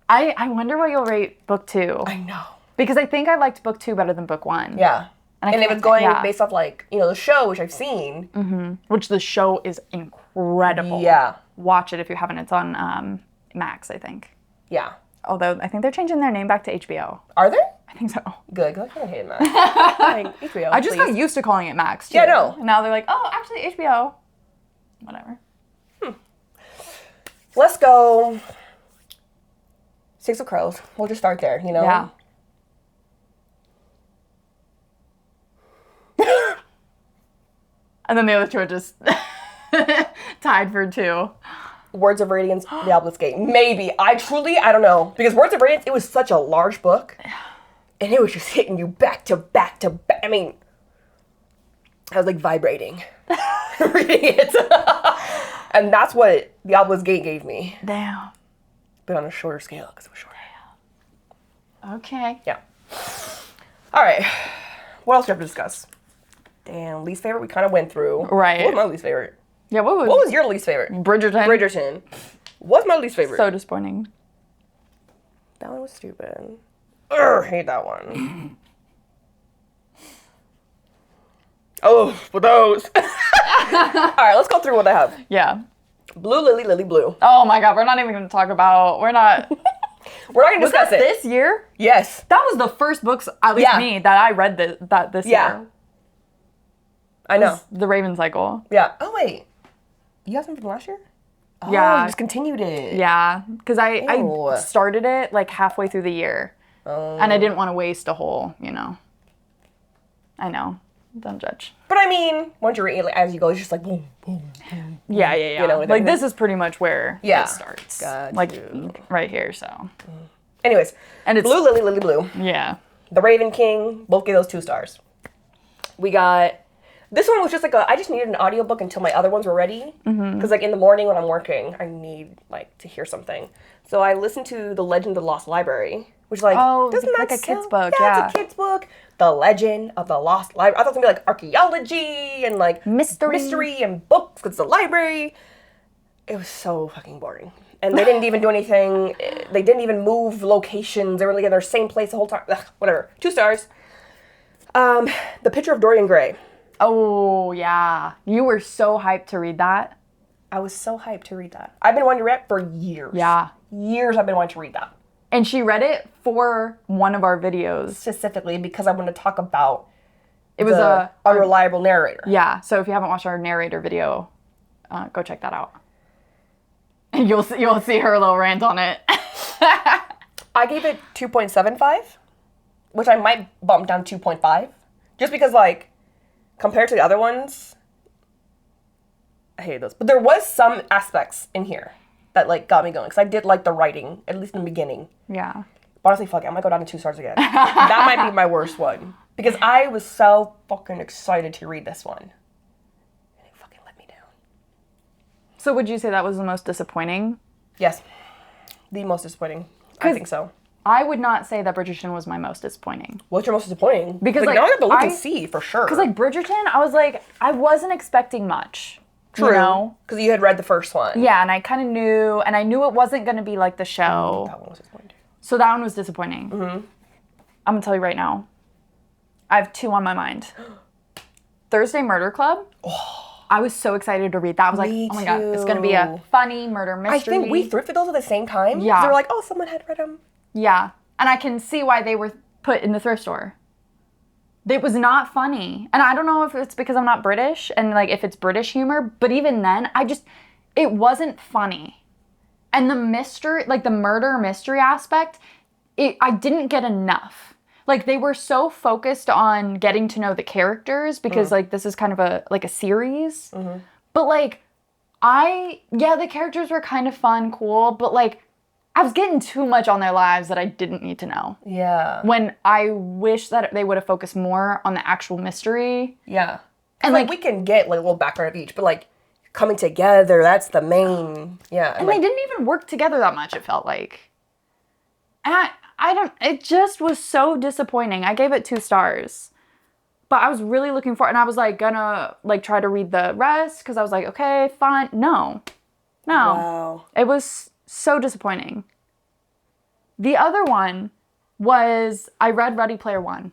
[SPEAKER 1] I wonder what you'll rate book 2.
[SPEAKER 2] I know.
[SPEAKER 1] Because I think I liked book 2 better than book 1.
[SPEAKER 2] Yeah. And it was going based off like, the show, which I've seen.
[SPEAKER 1] Mm-hmm. Which the show is incredible.
[SPEAKER 2] Yeah.
[SPEAKER 1] Watch it if you haven't. It's on Max, I think.
[SPEAKER 2] Yeah.
[SPEAKER 1] Although I think they're changing their name back to HBO.
[SPEAKER 2] Are they?
[SPEAKER 1] I think so.
[SPEAKER 2] Good, because I kind of hated Max. Like, HBO,
[SPEAKER 1] I just got used to calling it Max, too.
[SPEAKER 2] Yeah, I know.
[SPEAKER 1] And now they're like, oh, actually, HBO. Whatever.
[SPEAKER 2] Let's go Six of Crows. We'll just start there,
[SPEAKER 1] Yeah. And then the other two are just tied for 2.
[SPEAKER 2] Words of Radiance, The Obelisk Gate. Maybe. I don't know. Because Words of Radiance, it was such a large book. And it was just hitting you back to back to back. I mean, I was like vibrating reading it. And that's what The Obelisk Gate gave me.
[SPEAKER 1] Damn.
[SPEAKER 2] But on a shorter scale, because it was shorter.
[SPEAKER 1] Damn. Okay.
[SPEAKER 2] Yeah. All right. What else do we have to discuss? Damn, least favorite we kind of went through.
[SPEAKER 1] Right.
[SPEAKER 2] What was my least favorite?
[SPEAKER 1] Yeah, what
[SPEAKER 2] was your least favorite?
[SPEAKER 1] Bridgerton.
[SPEAKER 2] What's my least favorite?
[SPEAKER 1] So disappointing.
[SPEAKER 2] That one was stupid. Ugh, hate that one. Oh, for those. All right, let's go through what I have.
[SPEAKER 1] Yeah.
[SPEAKER 2] Blue Lily, Lily Blue.
[SPEAKER 1] Oh my God, we're not even going to talk about. We're not going
[SPEAKER 2] to discuss it.
[SPEAKER 1] This year?
[SPEAKER 2] Yes.
[SPEAKER 1] That was the first books, at least me, that I read this year.
[SPEAKER 2] I know.
[SPEAKER 1] The Raven Cycle.
[SPEAKER 2] Yeah. Oh wait. You got something from last year? Oh,
[SPEAKER 1] yeah.
[SPEAKER 2] You just continued it.
[SPEAKER 1] Yeah, because I started it like halfway through the year. Oh. And I didn't want to waste a whole, I know. Don't judge.
[SPEAKER 2] But I mean, once you read it, as you go, it's just like boom, boom, boom.
[SPEAKER 1] Yeah. Like this is pretty much where it starts.
[SPEAKER 2] Got
[SPEAKER 1] like
[SPEAKER 2] you.
[SPEAKER 1] right here, so.
[SPEAKER 2] Anyways,
[SPEAKER 1] and it's
[SPEAKER 2] Blue Lily, Lily Blue.
[SPEAKER 1] Yeah.
[SPEAKER 2] The Raven King, both gave those 2 stars. We got... This one was just like I just needed an audiobook until my other ones were ready. Because like in the morning when I'm working, I need like to hear something. So I listened to The Legend of the Lost Library, which like, doesn't that
[SPEAKER 1] like a kid's book,
[SPEAKER 2] yeah. It's a kid's book. The Legend of the Lost Library. I thought it was going to be like archaeology and like mystery and books because it's a library. It was so fucking boring. And they didn't even do anything. They didn't even move locations. They were like in their same place the whole time. Ugh, whatever. 2 stars. The Picture of Dorian Gray.
[SPEAKER 1] Oh, yeah. You were so hyped to read that.
[SPEAKER 2] I was so hyped to read that. I've been wanting to read it for years.
[SPEAKER 1] Yeah.
[SPEAKER 2] Years I've been wanting to read that.
[SPEAKER 1] And she read it for one of our videos.
[SPEAKER 2] Specifically because I wanted to talk about
[SPEAKER 1] it was a
[SPEAKER 2] unreliable narrator.
[SPEAKER 1] Yeah. So if you haven't watched our narrator video, go check that out. And you'll see her little rant on it.
[SPEAKER 2] I gave it 2.75, which I might bump down 2.5. Just because, like, compared to the other ones, I hated those. But there was some aspects in here that, like, got me going. Because I did like the writing, at least in the beginning.
[SPEAKER 1] Yeah.
[SPEAKER 2] But honestly, fuck it. I might go down to 2 stars again. That might be my worst one. Because I was so fucking excited to read this one. And it fucking let me down.
[SPEAKER 1] So would you say that was the most disappointing?
[SPEAKER 2] Yes. The most disappointing. I think so.
[SPEAKER 1] I would not say that Bridgerton was my most disappointing.
[SPEAKER 2] What's your most disappointing?
[SPEAKER 1] Because,
[SPEAKER 2] like now I have to look and see, for sure.
[SPEAKER 1] Because, like, Bridgerton, I was like, I wasn't expecting much.
[SPEAKER 2] True.
[SPEAKER 1] You know?
[SPEAKER 2] Because you had read the first one.
[SPEAKER 1] Yeah, and I kind of knew, and I knew it wasn't going to be like the show.
[SPEAKER 2] That one was disappointing.
[SPEAKER 1] So that one was disappointing. Mm-hmm. I'm going to tell you right now. I have 2 on my mind. Thursday Murder Club. Oh. I was so excited to read that. I was like, oh my God, it's going to be a funny murder mystery.
[SPEAKER 2] I think we thrifted those at the same time.
[SPEAKER 1] Yeah.
[SPEAKER 2] They were like, oh, someone had read them.
[SPEAKER 1] Yeah. And I can see why they were put in the thrift store. It was not funny. And I don't know if it's because I'm not British and, like, if it's British humor, but even then, it wasn't funny. And the mystery, like, the murder mystery aspect, I didn't get enough. Like, they were so focused on getting to know the characters because, like, this is kind of a series. Mm-hmm. But, like, the characters were kind of fun, cool, but, like, I was getting too much on their lives that I didn't need to know.
[SPEAKER 2] Yeah.
[SPEAKER 1] When I wish that they would have focused more on the actual mystery.
[SPEAKER 2] Yeah. And, like, we can get, like, a little background of each, but, like, coming together, that's the main, yeah.
[SPEAKER 1] And like, they didn't even work together that much, it felt like. And it just was so disappointing. I gave it 2 stars. But I was really looking for it, and I was, like, gonna, like, try to read the rest, because I was like, okay, fine. No.
[SPEAKER 2] Wow.
[SPEAKER 1] It was so disappointing. The other one was, I read Ready Player One.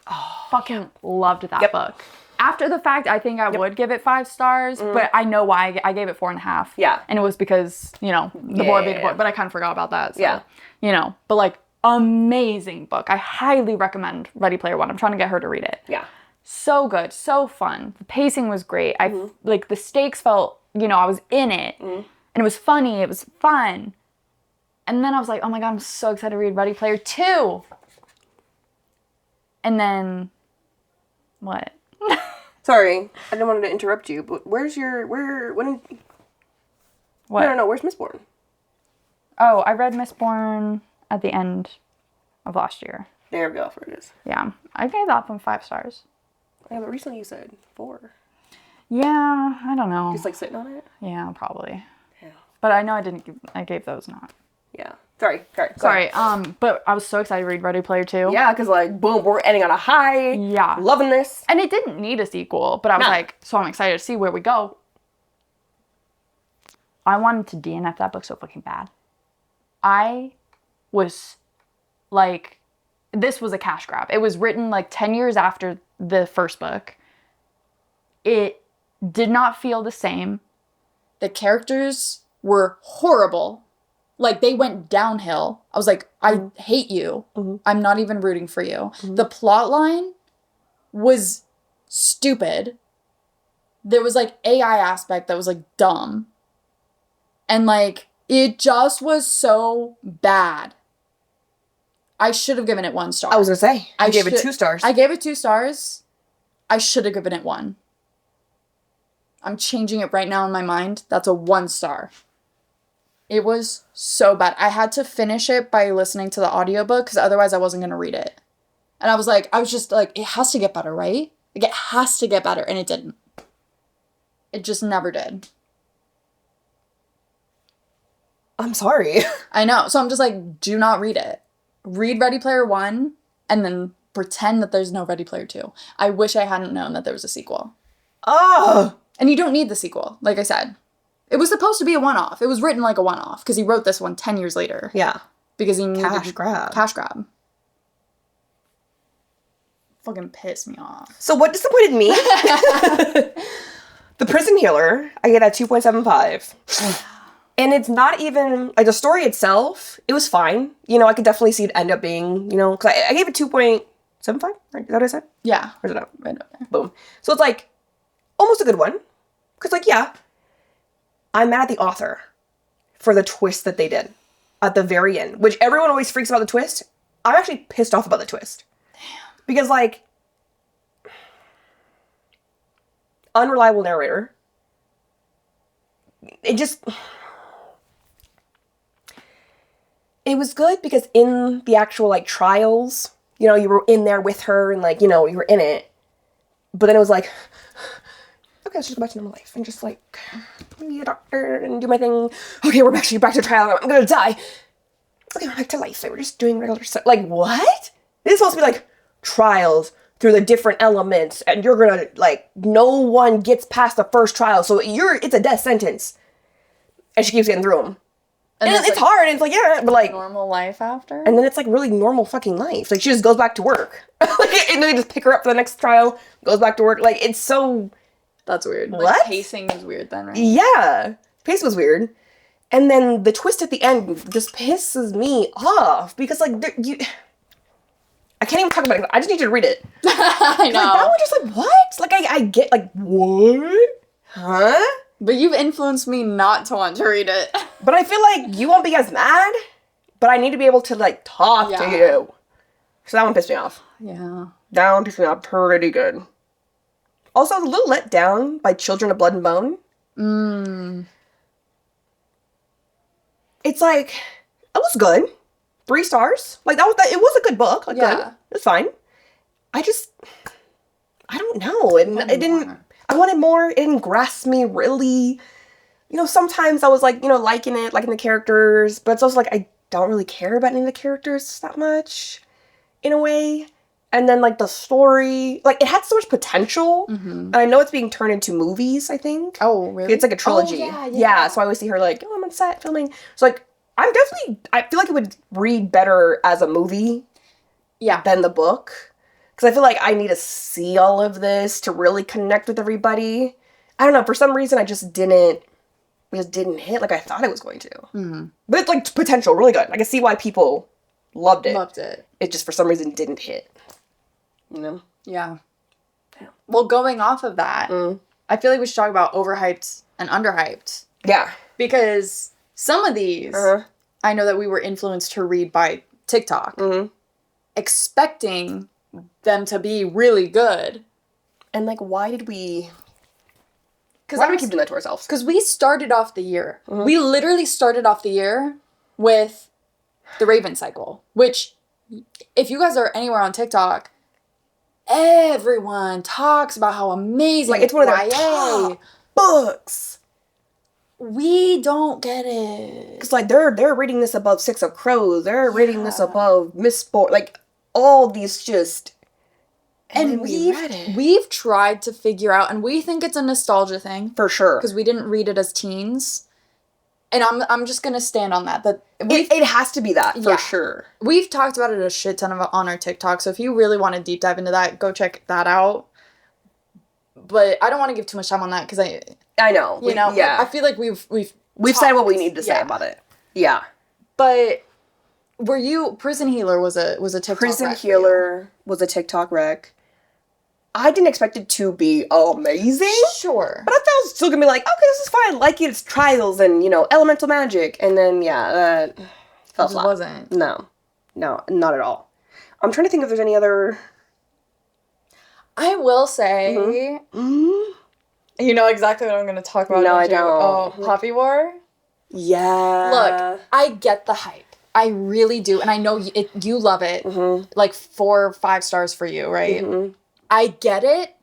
[SPEAKER 1] Oh, fucking loved that book. After the fact, I think I would give it 5 stars, but I know why I gave it 4.5.
[SPEAKER 2] Yeah.
[SPEAKER 1] And it was because, you know, the boy being the boy, but I kind of forgot about that. So, you know, but, like, amazing book. I highly recommend Ready Player One. I'm trying to get her to read it.
[SPEAKER 2] Yeah.
[SPEAKER 1] So good. So fun. The pacing was great. Like, the stakes felt, you know, I was in it. And it was funny. It was fun. And then I was like, oh my God, I'm so excited to read Ready Player 2. And then, what?
[SPEAKER 2] Sorry, I didn't want to interrupt you, but where's What? No, where's Mistborn?
[SPEAKER 1] Oh, I read Mistborn at the end of last year.
[SPEAKER 2] There we go, where it is.
[SPEAKER 1] Yeah, I gave that one 5 stars.
[SPEAKER 2] Yeah, but recently you said 4.
[SPEAKER 1] Yeah, I don't know.
[SPEAKER 2] Just, like, sitting on it?
[SPEAKER 1] Yeah, probably.
[SPEAKER 2] Yeah.
[SPEAKER 1] But I know I gave those not.
[SPEAKER 2] Yeah. Sorry.
[SPEAKER 1] But I was so excited to read Ready Player 2.
[SPEAKER 2] Yeah, because, like, boom, we're ending on a high.
[SPEAKER 1] Yeah.
[SPEAKER 2] Loving this.
[SPEAKER 1] And it didn't need a sequel, but I was like, so I'm excited to see where we go. I wanted to DNF that book so fucking bad. I was, like, this was a cash grab. It was written, like, 10 years after the first book. It did not feel the same. The characters were horrible. Like, they went downhill. I was like, I hate you. I'm not even rooting for you. The plot line was stupid. There was, like, AI aspect that was, like, dumb. And, like, it just was so bad. I should have given it 1 star.
[SPEAKER 2] I was gonna say, I gave it 2 stars.
[SPEAKER 1] I gave it 2 stars. I should have given it 1. I'm changing it right now in my mind. That's a 1 star. It was so bad. I had to finish it by listening to the audiobook because otherwise I wasn't going to read it. And I was just like, it has to get better, right? Like, it has to get better. And it didn't. It just never did.
[SPEAKER 2] I'm sorry.
[SPEAKER 1] I know. So I'm just like, do not read it. Read Ready Player 1 and then pretend that there's no Ready Player 2. I wish I hadn't known that there was a sequel.
[SPEAKER 2] Oh!
[SPEAKER 1] And you don't need the sequel, like I said. It was supposed to be a one-off. It was written like a one-off because he wrote this one 10 years later.
[SPEAKER 2] Yeah.
[SPEAKER 1] Because he needed
[SPEAKER 2] cash grab.
[SPEAKER 1] Cash grab. fucking pissed me off.
[SPEAKER 2] So what disappointed me? The Prison Healer, I get a 2.75. And it's not even, like, the story itself, it was fine. You know, I could definitely see it end up being, you know, because I gave it 2.75, right? Is that what I said?
[SPEAKER 1] Yeah.
[SPEAKER 2] Where's it at?
[SPEAKER 1] Right up there.
[SPEAKER 2] Boom. So it's, like, almost a good one. Because, like, yeah, I'm mad at the author for the twist that they did at the very end, which everyone always freaks about the twist. I'm actually pissed off about the twist.
[SPEAKER 1] Damn.
[SPEAKER 2] Because, like, unreliable narrator. It just... It was good because in the actual, like, trials, you know, you were in there with her and, like, you know, you were in it. But then it was like, okay, let's just go back to normal life and just, like, be a doctor and do my thing. Okay, we're back to trial. I'm gonna die. Okay, we're back to life. We're just doing regular stuff. Like, what? This is supposed to be, like, trials through the different elements and you're gonna, like, no one gets past the first trial. So it's a death sentence. And she keeps getting through them. And it's like, hard, and it's like, yeah, but like...
[SPEAKER 1] Normal life after?
[SPEAKER 2] And then it's like really normal fucking life. Like, she just goes back to work. Like, and then they just pick her up for the next trial, goes back to work. Like, it's so...
[SPEAKER 1] That's weird.
[SPEAKER 2] What?
[SPEAKER 1] Like, pacing is weird then, right?
[SPEAKER 2] Yeah. Pace was weird. And then the twist at the end just pisses me off. Because, like, I can't even talk about it. I just need you to read it.
[SPEAKER 1] I know.
[SPEAKER 2] Like, that one just like, what? Like, I get, like, what? Huh?
[SPEAKER 1] But you've influenced me not to want to read it.
[SPEAKER 2] But I feel like you won't be as mad, but I need to be able to, like, talk to you. So that one pissed me off.
[SPEAKER 1] Yeah.
[SPEAKER 2] That one pissed me off pretty good. Also, I was a little let down by Children of Blood and Bone. It's like, it was good. 3 stars. Like, it was a good book. Like, good. It was fine. I don't know. It didn't... I wanted more. It didn't grasp me really. You know, sometimes I was like, you know, liking the characters, but it's also like I don't really care about any of the characters that much, in a way. And then, like, the story, like, it had so much potential. And I know it's being turned into movies, I think.
[SPEAKER 1] Oh, really?
[SPEAKER 2] It's like a trilogy.
[SPEAKER 1] Oh,
[SPEAKER 2] yeah, so I always see her like, oh, I'm on set filming. So, like, I feel like it would read better as a movie than the book. Because I feel like I need to see all of this to really connect with everybody. I don't know, for some reason I just didn't hit like I thought it was going to. But it's, like, potential, really good. I can see why people loved it. It just, for some reason, didn't hit. You know?
[SPEAKER 1] Yeah. Well, going off of that, I feel like we should talk about overhyped and underhyped.
[SPEAKER 2] Yeah.
[SPEAKER 1] Because some of these, I know that we were influenced to read by TikTok. Expecting them to be really good.
[SPEAKER 2] And, like, why do we keep doing that to ourselves?
[SPEAKER 1] Because we started off the year. We literally started off the year with the Raven cycle, which, if you guys are anywhere on TikTok, everyone talks about how amazing,
[SPEAKER 2] like, it's one of their top books.
[SPEAKER 1] We don't get it.
[SPEAKER 2] Because, like, they're reading this above Six of Crows. They're reading this above Miss Sport. Like, all these just...
[SPEAKER 1] And we've tried to figure out, and we think it's a nostalgia thing.
[SPEAKER 2] For sure.
[SPEAKER 1] Because we didn't read it as teens. And I'm just going to stand on that.
[SPEAKER 2] It has to be that, for sure.
[SPEAKER 1] We've talked about it a shit ton on our TikTok, so if you really want to deep dive into that, go check that out. But I don't want to give too much time on that, because
[SPEAKER 2] I know.
[SPEAKER 1] I feel like we've
[SPEAKER 2] said what we need to say about it. Yeah.
[SPEAKER 1] But Prison Healer was a TikTok
[SPEAKER 2] Prison
[SPEAKER 1] rec
[SPEAKER 2] Healer was a TikTok rec. I didn't expect it to be amazing.
[SPEAKER 1] Sure.
[SPEAKER 2] But I thought it was still gonna be like, okay, this is fine. Like, it's trials and, you know, elemental magic. And then, that fell flat.
[SPEAKER 1] It wasn't.
[SPEAKER 2] No, not at all. I'm trying to think if there's any other...
[SPEAKER 1] I will say... You know exactly what I'm going to talk about.
[SPEAKER 2] No, I don't.
[SPEAKER 1] Oh, Poppy War?
[SPEAKER 2] Yeah.
[SPEAKER 1] Look, I get the hype. I really do. And I know you love it. Like 4 or 5 stars for you, right? I get it.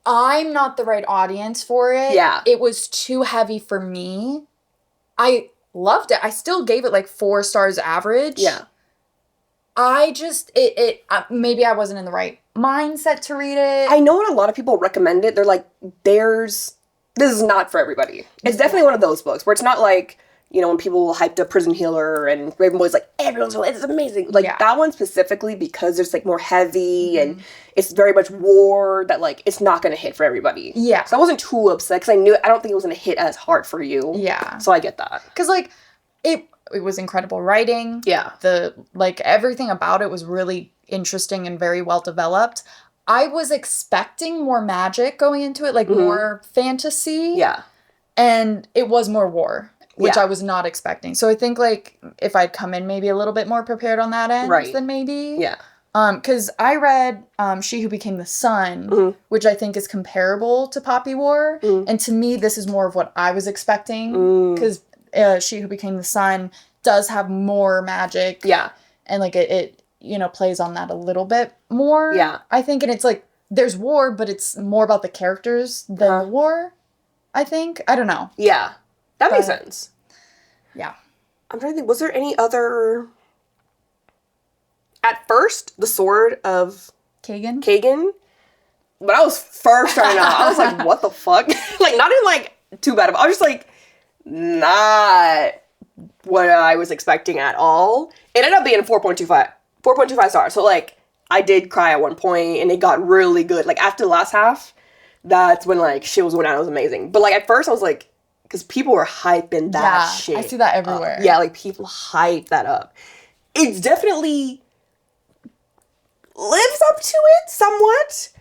[SPEAKER 1] I'm not the right audience for it.
[SPEAKER 2] Yeah.
[SPEAKER 1] It was too heavy for me. I loved it. I still gave it like 4 stars average. Yeah. I just, maybe I wasn't in the right mindset to read it.
[SPEAKER 2] I know when a lot of people recommend it, they're like, this is not for everybody. It's definitely one of those books where it's not like, you know, when people hyped up Prison Healer and Raven Boy's like, it's amazing. Like, that one specifically, because it's, like, more heavy and it's very much war, that, like, it's not going to hit for everybody. Yeah. So I wasn't too upset, because I don't think it was going to hit as hard for you. Yeah. So I get that.
[SPEAKER 1] Because, like, it was incredible writing. Yeah. Everything about it was really interesting and very well developed. I was expecting more magic going into it, like, more fantasy. Yeah. And it was more war, which I was not expecting. So I think, like, if I'd come in maybe a little bit more prepared on that end, then maybe. Yeah. Because I read She Who Became the Sun, which I think is comparable to Poppy War. And to me, this is more of what I was expecting. Because She Who Became the Sun does have more magic. Yeah. And, like, it you know, plays on that a little bit more. Yeah. I think. And it's, like, there's war, but it's more about the characters than the war. I think. I don't know.
[SPEAKER 2] Yeah. That makes sense. Yeah. I'm trying to think, was there any other... At first, the Sword of... Kagan. When I was first starting out, I was like, what the fuck? Like, not even, like, too bad. I was just, like, not what I was expecting at all. It ended up being 4.25 stars. So, like, I did cry at one point, and it got really good. Like, after the last half... That's when, like, shit was going on. It was amazing. But, like, at first I was like, because people were hyping that shit.
[SPEAKER 1] I see that everywhere.
[SPEAKER 2] Yeah, like, people hype that up. It's definitely lives up to it somewhat,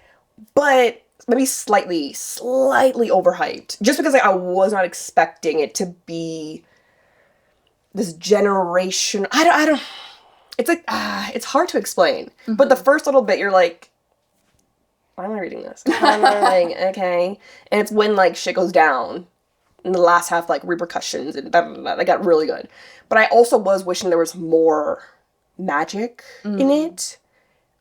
[SPEAKER 2] but maybe slightly overhyped. Just because, like, I was not expecting it to be this generation. I don't. It's like it's hard to explain. But the first little bit, you're like, why am I reading this? I'm like, okay. And it's when, like, shit goes down. In the last half, like, repercussions and that got really good. But I also was wishing there was more magic in it.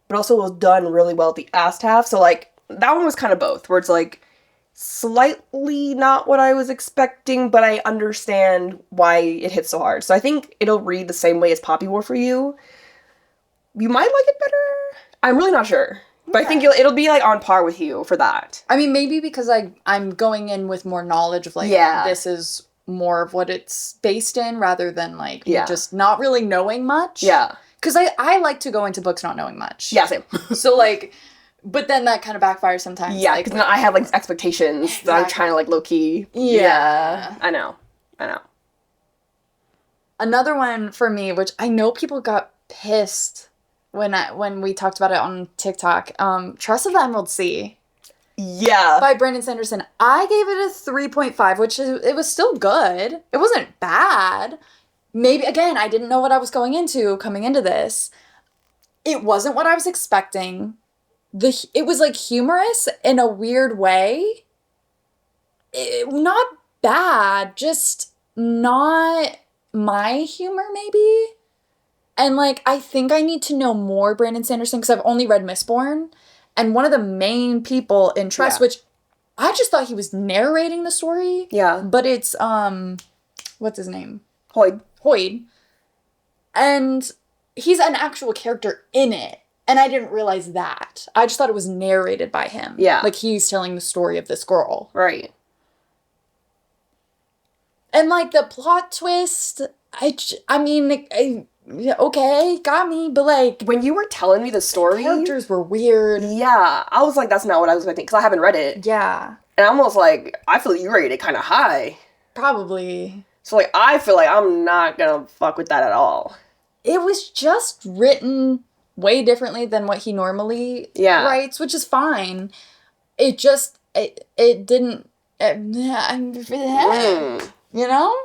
[SPEAKER 2] But also it was done really well at the last half. So, like, that one was kind of both. Where it's, like, slightly not what I was expecting, but I understand why it hits so hard. So I think it'll read the same way as Poppy War for you. You might like it better. I'm really not sure. But I think it'll be, like, on par with you for that.
[SPEAKER 1] I mean, maybe because I'm going in with more knowledge of, like, this is more of what it's based in rather than, like, just not really knowing much. Yeah. Because I like to go into books not knowing much.
[SPEAKER 2] Yeah, same.
[SPEAKER 1] So, like, but then that kind of backfires sometimes.
[SPEAKER 2] Yeah, because I have, like, expectations that I'm trying to, like, low-key. Yeah. I know.
[SPEAKER 1] Another one for me, which I know people got pissed when we talked about it on TikTok, Trust of the Emerald Sea. Yeah. By Brandon Sanderson. I gave it a 3.5, which it was still good. It wasn't bad. Maybe, again, I didn't know what I was coming into this. It wasn't what I was expecting. It was, like, humorous in a weird way. Not bad, just not my humor, maybe. And, like, I think I need to know more Brandon Sanderson because I've only read Mistborn. And one of the main people in Trust, which I just thought he was narrating the story. Yeah. But it's, what's his name? Hoyd. And he's an actual character in it. And I didn't realize that. I just thought it was narrated by him. Yeah. Like, he's telling the story of this girl. Right. And, like, the plot twist, I mean, okay, got me, but, like...
[SPEAKER 2] When you were telling me the story...
[SPEAKER 1] The characters were weird.
[SPEAKER 2] Yeah, I was like, that's not what I was expecting, because I haven't read it. Yeah. And I'm almost like, I feel like you rated it kind of high.
[SPEAKER 1] Probably.
[SPEAKER 2] So, like, I feel like I'm not gonna fuck with that at all.
[SPEAKER 1] It was just written way differently than what he normally writes, which is fine. It just, it didn't... You know?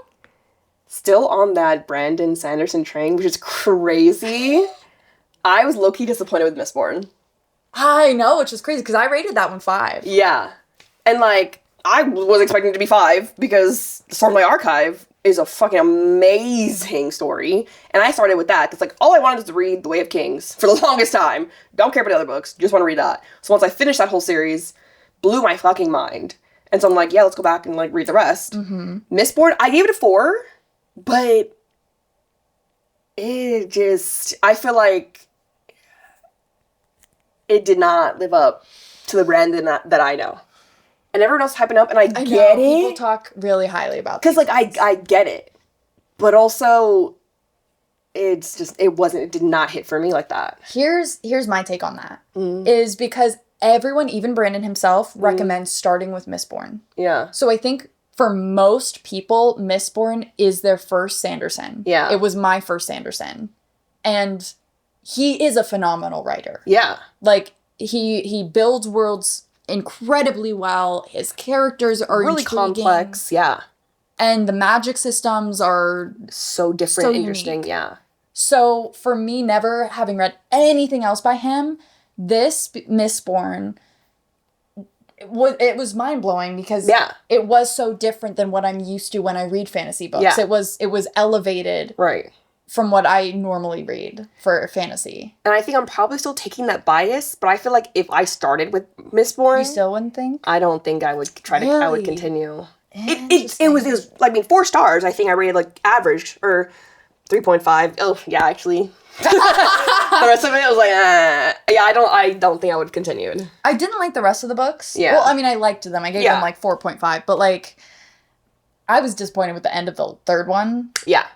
[SPEAKER 2] Still on that Brandon Sanderson train, which is crazy. I was low-key disappointed with Mistborn.
[SPEAKER 1] I know, which is crazy, because I rated that one 5.
[SPEAKER 2] Yeah. And, like, I was expecting it to be 5, because Stormlight Archive is a fucking amazing story. And I started with that, because, like, all I wanted was to read The Way of Kings for the longest time. Don't care about the other books, just want to read that. So once I finished that whole series, blew my fucking mind. And so I'm like, yeah, let's go back and, like, read the rest. Mistborn, I gave it a 4. But it just, I feel like it did not live up to the Brandon that I know. And everyone else is hyping up, and I get it.
[SPEAKER 1] People talk really highly about it.
[SPEAKER 2] Because, like, I get it. But also, it did not hit for me like that.
[SPEAKER 1] Here's my take on that. Is because everyone, even Brandon himself, recommends starting with Mistborn.
[SPEAKER 2] Yeah.
[SPEAKER 1] So I think for most people, Mistborn is their first Sanderson.
[SPEAKER 2] Yeah.
[SPEAKER 1] It was my first Sanderson. And he is a phenomenal writer.
[SPEAKER 2] Yeah.
[SPEAKER 1] Like, he builds worlds incredibly well. His characters are
[SPEAKER 2] really
[SPEAKER 1] intriguing.
[SPEAKER 2] complex. Yeah.
[SPEAKER 1] And the magic systems are
[SPEAKER 2] so different,
[SPEAKER 1] so
[SPEAKER 2] interesting.
[SPEAKER 1] Unique.
[SPEAKER 2] Yeah.
[SPEAKER 1] So for me, never having read anything else by him, this Mistborn, it was mind-blowing because it was so different than what I'm used to when I read fantasy books. Yeah. It was elevated from what I normally read for fantasy.
[SPEAKER 2] And I think I'm probably still taking that bias, but I feel like if I started with Mistborn...
[SPEAKER 1] You still wouldn't think?
[SPEAKER 2] I don't think I would I would continue. It was, I mean, 4 stars. I think I rated, like, average, or 3.5. Oh, yeah, actually. The rest of it, I was like, yeah, I don't think I would continue it.
[SPEAKER 1] I didn't like the rest of the books.
[SPEAKER 2] Yeah.
[SPEAKER 1] Well, I mean, I liked them. I gave them, like, 4.5. But, like, I was disappointed with the end of the 3rd one.
[SPEAKER 2] Yeah.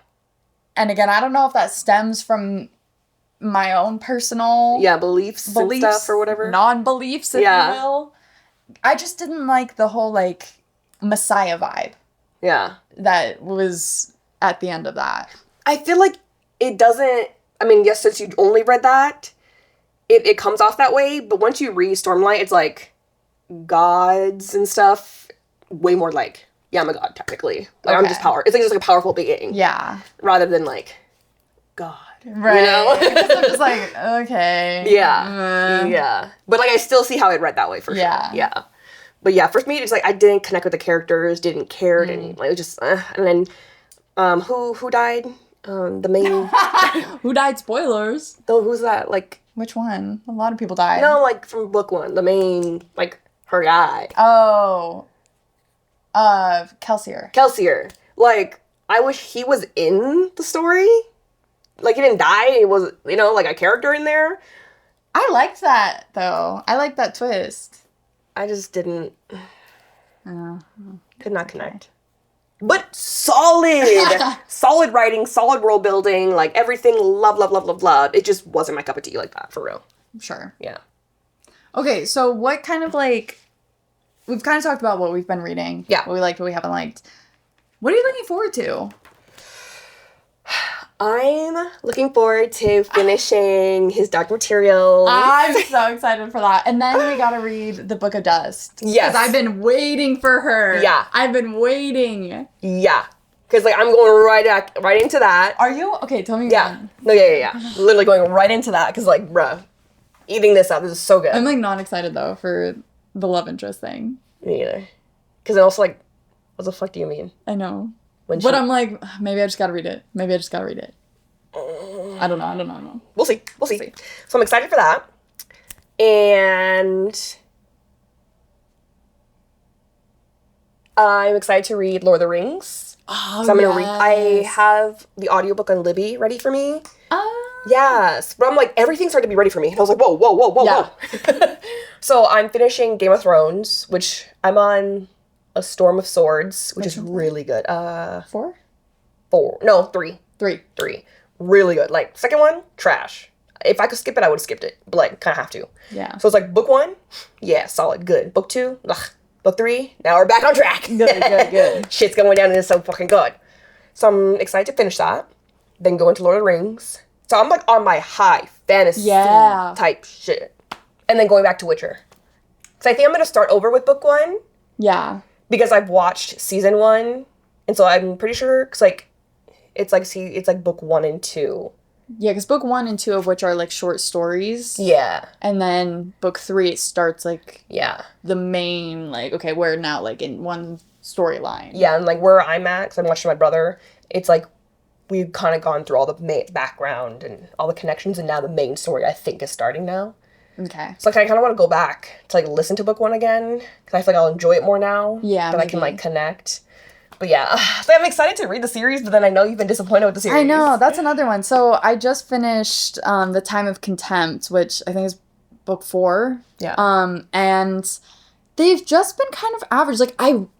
[SPEAKER 1] And again, I don't know if that stems from my own personal...
[SPEAKER 2] beliefs and stuff or whatever.
[SPEAKER 1] Non-beliefs, if you will. I just didn't like the whole, like... Messiah vibe.
[SPEAKER 2] Yeah.
[SPEAKER 1] That was at the end of that.
[SPEAKER 2] I feel like it doesn't... I mean, yes, since you only read that, it comes off that way, but once you read Stormlight, it's like gods and stuff. Way more like, yeah, I'm a god, technically. Like, I'm just power. It's like just like a powerful being.
[SPEAKER 1] Yeah.
[SPEAKER 2] Rather than like, God.
[SPEAKER 1] Right.
[SPEAKER 2] You know?
[SPEAKER 1] I'm just like, okay.
[SPEAKER 2] Yeah. Yeah. But like, I still see how it read that way for sure. Yeah. But yeah, for me, it's like I didn't connect with the characters, didn't care, didn't like, it was just, and then, who died? The main.
[SPEAKER 1] Who died? Spoilers.
[SPEAKER 2] Though, who's that? Like,
[SPEAKER 1] which one? A lot of people died.
[SPEAKER 2] No, like from book 1, the main, like her guy.
[SPEAKER 1] Oh, Kelcie.
[SPEAKER 2] Like, I wish he was in the story. Like, he didn't die. He was, like a character in there.
[SPEAKER 1] I liked that though. I liked that twist.
[SPEAKER 2] I just didn't. Could not connect. But solid! Solid writing, solid world building, like everything, love. It just wasn't my cup of tea like that, for real.
[SPEAKER 1] Sure.
[SPEAKER 2] Yeah.
[SPEAKER 1] Okay, so what kind of like... We've kind of talked about what we've been reading.
[SPEAKER 2] Yeah.
[SPEAKER 1] What we liked, what we haven't liked. What are you looking forward to?
[SPEAKER 2] I'm looking forward to finishing his Dark Materials.
[SPEAKER 1] I'm so excited for that. And then we gotta read the Book of Dust.
[SPEAKER 2] Yes.
[SPEAKER 1] Because I've been waiting for her.
[SPEAKER 2] Yeah.
[SPEAKER 1] I've been waiting.
[SPEAKER 2] Yeah. Because, like, I'm going right into that.
[SPEAKER 1] Are you? Okay, tell me.
[SPEAKER 2] Yeah.
[SPEAKER 1] Again.
[SPEAKER 2] No, yeah. Literally going right into that. Because, like, bruh, eating this up, this is so good.
[SPEAKER 1] I'm, like, not excited, though, for the love interest thing.
[SPEAKER 2] Me either. Because then also, like, what the fuck do you mean?
[SPEAKER 1] I know. But I'm like, maybe I just gotta read it. I don't know.
[SPEAKER 2] We'll see. So I'm excited for that. And I'm excited to read Lord of the Rings.
[SPEAKER 1] Oh,
[SPEAKER 2] so I'm gonna read. I have the audiobook on Libby ready for me. Yes. But I'm like, everything started to be ready for me. And I was like, whoa. So I'm finishing Game of Thrones, which I'm on A Storm of Swords, which is really good.
[SPEAKER 1] 4? No,
[SPEAKER 2] 3.
[SPEAKER 1] 3.
[SPEAKER 2] Really good. Like, second one, trash. If I could skip it, I would have skipped it. But, like, kind of have to.
[SPEAKER 1] Yeah.
[SPEAKER 2] So it's like, book 1, yeah, solid, good. Book 2, ugh. Book 3, now we're back on track.
[SPEAKER 1] Good.
[SPEAKER 2] Shit's going down and it's so fucking good. So I'm excited to finish that. Then go into Lord of the Rings. So I'm, like, on my high fantasy type shit. And then going back to Witcher. So I think I'm going to start over with book 1.
[SPEAKER 1] Yeah.
[SPEAKER 2] Because I've watched season 1. And so I'm pretty sure, because, like, it's like book 1 and 2.
[SPEAKER 1] Yeah, because book 1 and 2 of which are like short stories.
[SPEAKER 2] Yeah.
[SPEAKER 1] And then book 3, it starts like the main, like, okay, we're now like in one storyline.
[SPEAKER 2] Yeah, and like where I'm at, because I'm watching my brother, it's like we've kind of gone through all the background and all the connections, and now the main story I think is starting now.
[SPEAKER 1] Okay.
[SPEAKER 2] So like I kind of want to go back to like listen to book 1 again, because I feel like I'll enjoy it more now.
[SPEAKER 1] Yeah,
[SPEAKER 2] that I can like connect. But yeah, so I'm excited to read the series, but then I know you've been disappointed with the series.
[SPEAKER 1] I know, that's another one. So I just finished The Time of Contempt, which I think is book 4.
[SPEAKER 2] Yeah.
[SPEAKER 1] And they've just been kind of average. Like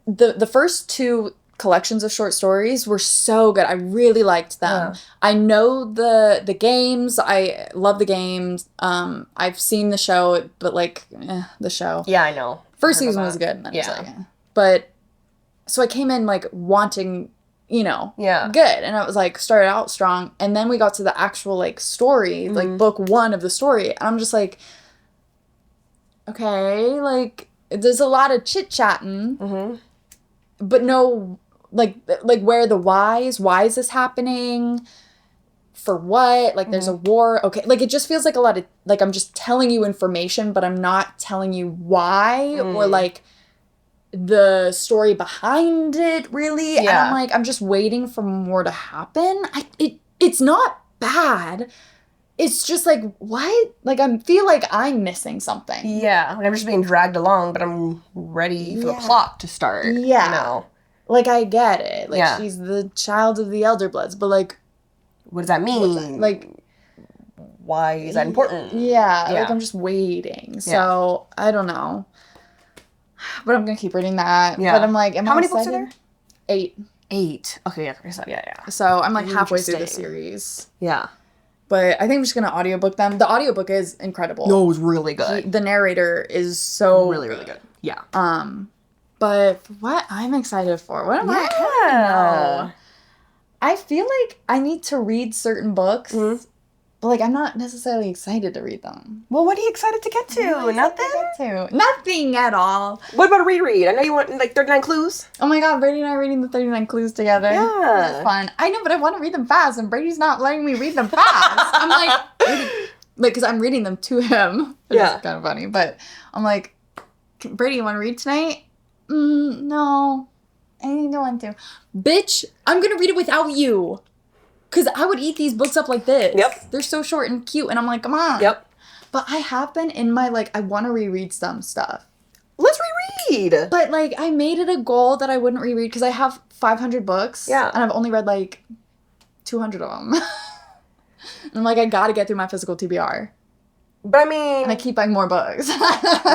[SPEAKER 1] the first 2 collections of short stories were so good. I really liked them. I know the games. I love the games. I've seen the show, but like the show.
[SPEAKER 2] Yeah, I know.
[SPEAKER 1] First season was good. And then it was like, but so I came in like wanting, good, and it was like started out strong, and then we got to the actual like story, like book 1 of the story, and I'm just like, okay, like there's a lot of chit chatting, but no. Like where are the whys? Why is this happening? For what? Like, there's a war. Okay. Like, it just feels like a lot of, like, I'm just telling you information, but I'm not telling you why or, like, the story behind it, really. And I'm like, I'm just waiting for more to happen. It's not bad. It's just like, what? Like, I feel like I'm missing something.
[SPEAKER 2] Yeah. Like, I'm just being dragged along, but I'm ready for the plot to start.
[SPEAKER 1] Yeah.
[SPEAKER 2] You know?
[SPEAKER 1] Like, I get it. Like, she's the child of the Elder Bloods, but, like...
[SPEAKER 2] What does that mean?
[SPEAKER 1] Like...
[SPEAKER 2] Why is that important?
[SPEAKER 1] Yeah. Like, I'm just waiting. So, I don't know. But I'm gonna keep reading that. Yeah. But I'm like,
[SPEAKER 2] how many books are there?
[SPEAKER 1] 8.
[SPEAKER 2] 8. Okay, yeah.
[SPEAKER 1] So, I'm, like, halfway through the series.
[SPEAKER 2] Yeah.
[SPEAKER 1] But I think I'm just gonna audiobook them. The audiobook is incredible.
[SPEAKER 2] No, it was really good.
[SPEAKER 1] The narrator is so...
[SPEAKER 2] Really, really good. Yeah.
[SPEAKER 1] But what I'm excited for, what am I? I don't know. I feel like I need to read certain books, but like I'm not necessarily excited to read them.
[SPEAKER 2] Well, what are you excited to get to? Nothing?
[SPEAKER 1] Nothing at all.
[SPEAKER 2] What about a reread? I know you want like 39 Clues.
[SPEAKER 1] Oh my god, Brady and I are reading the 39 Clues together.
[SPEAKER 2] Yeah.
[SPEAKER 1] That's fun. I know, but I want to read them fast, and Brady's not letting me read them fast. I'm like, because I'm reading them to him. It's kind of funny, but I'm like, Brady, you want to read tonight? No. I don't want to. Bitch, I'm gonna read it without you. Because I would eat these books up like this.
[SPEAKER 2] Yep.
[SPEAKER 1] They're so short and cute, and I'm like, come on.
[SPEAKER 2] Yep.
[SPEAKER 1] But I have been in my, like, I want to reread some stuff.
[SPEAKER 2] Let's reread.
[SPEAKER 1] But, like, I made it a goal that I wouldn't reread because I have 500 books. Yeah. And I've only read, like, 200 of them. And I'm like, I gotta get through my physical TBR.
[SPEAKER 2] But, I mean...
[SPEAKER 1] And I keep buying more books.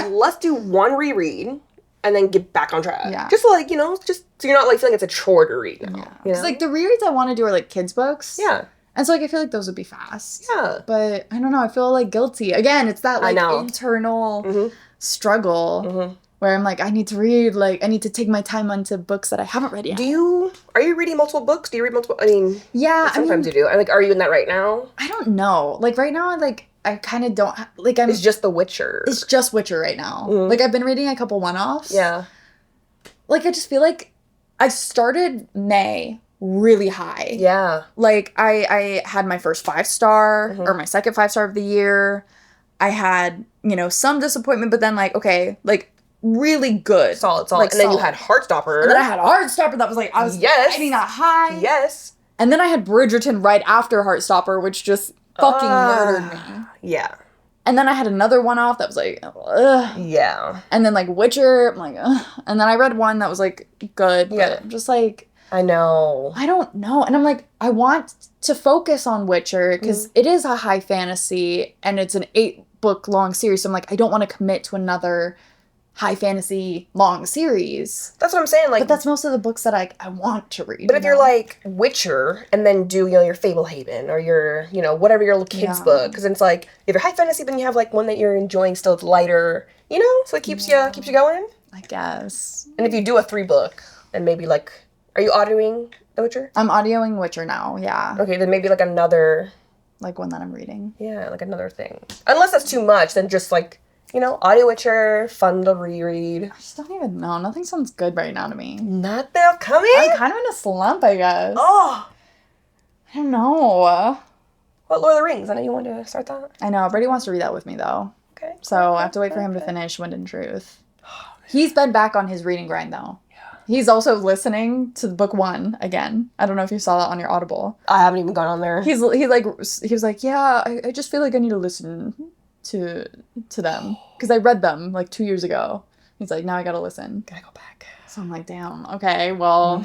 [SPEAKER 2] Let's do one reread. And then get back on track.
[SPEAKER 1] Yeah.
[SPEAKER 2] Just like, just so you're not like feeling it's a chore to read now.
[SPEAKER 1] Yeah. Because like the rereads I want to do are like kids' books.
[SPEAKER 2] Yeah.
[SPEAKER 1] And so like I feel like those would be fast.
[SPEAKER 2] Yeah.
[SPEAKER 1] But I don't know. I feel like guilty. Again, it's that like internal struggle where I'm like, I need to read. Like I need to take my time onto books that I haven't read yet.
[SPEAKER 2] Are you reading multiple books? Do you read multiple? I mean,
[SPEAKER 1] yeah.
[SPEAKER 2] Sometimes you do. And like, are you in that right now?
[SPEAKER 1] I don't know. Like right now, I kind of don't...
[SPEAKER 2] It's just The Witcher.
[SPEAKER 1] It's just Witcher right now. Like, I've been reading a couple one-offs.
[SPEAKER 2] Yeah.
[SPEAKER 1] Like, I just feel like I started May really high.
[SPEAKER 2] Yeah.
[SPEAKER 1] Like, I had my first 5-star, or my second 5-star of the year. I had, some disappointment, but then, like, okay, like, really good.
[SPEAKER 2] Solid.
[SPEAKER 1] Like,
[SPEAKER 2] and then you had Heartstopper.
[SPEAKER 1] And then I had Heartstopper that was, like, I was getting that high.
[SPEAKER 2] Yes.
[SPEAKER 1] And then I had Bridgerton right after Heartstopper, which just... fucking murdered me.
[SPEAKER 2] Yeah.
[SPEAKER 1] And then I had another one off that was like, ugh.
[SPEAKER 2] Yeah.
[SPEAKER 1] And then like Witcher, I'm like, ugh. And then I read one that was like good, but I'm just like,
[SPEAKER 2] I know.
[SPEAKER 1] I don't know. And I'm like, I want to focus on Witcher because it is a high fantasy and it's an 8-book long series. So I'm like, I don't want to commit to another high fantasy long series.
[SPEAKER 2] That's what I'm saying. Like,
[SPEAKER 1] but that's most of the books that I want to read.
[SPEAKER 2] But if you're like Witcher and then do, your Fablehaven or your, whatever your little kid's book. Because it's like, if you're high fantasy, then you have like one that you're enjoying still, it's lighter, so it keeps you going.
[SPEAKER 1] I guess.
[SPEAKER 2] And if you do a 3-book and maybe like, are you audioing The Witcher?
[SPEAKER 1] I'm audioing Witcher now, yeah.
[SPEAKER 2] Okay, then maybe like another.
[SPEAKER 1] Like one that I'm reading.
[SPEAKER 2] Yeah, like another thing. Unless that's too much, then just like, audio Witcher, fun to reread.
[SPEAKER 1] I just don't even know. Nothing sounds good right now to me.
[SPEAKER 2] Nothing coming?
[SPEAKER 1] I'm kind of in a slump, I guess.
[SPEAKER 2] Oh!
[SPEAKER 1] I don't know.
[SPEAKER 2] What, Lord of the Rings? I know you wanted to start that.
[SPEAKER 1] I know. Brady wants to read that with me, though.
[SPEAKER 2] Okay.
[SPEAKER 1] So I have to wait for him to finish Wind and Truth. He's been back on his reading grind, though. Yeah. He's also listening to book 1 again. I don't know if you saw that on your Audible.
[SPEAKER 2] I haven't even gone on there.
[SPEAKER 1] He was like, yeah, I just feel like I need to listen to them because I read them like 2 years ago. He's like, now I gotta listen.
[SPEAKER 2] Gotta go back.
[SPEAKER 1] So I'm like, damn, okay, well.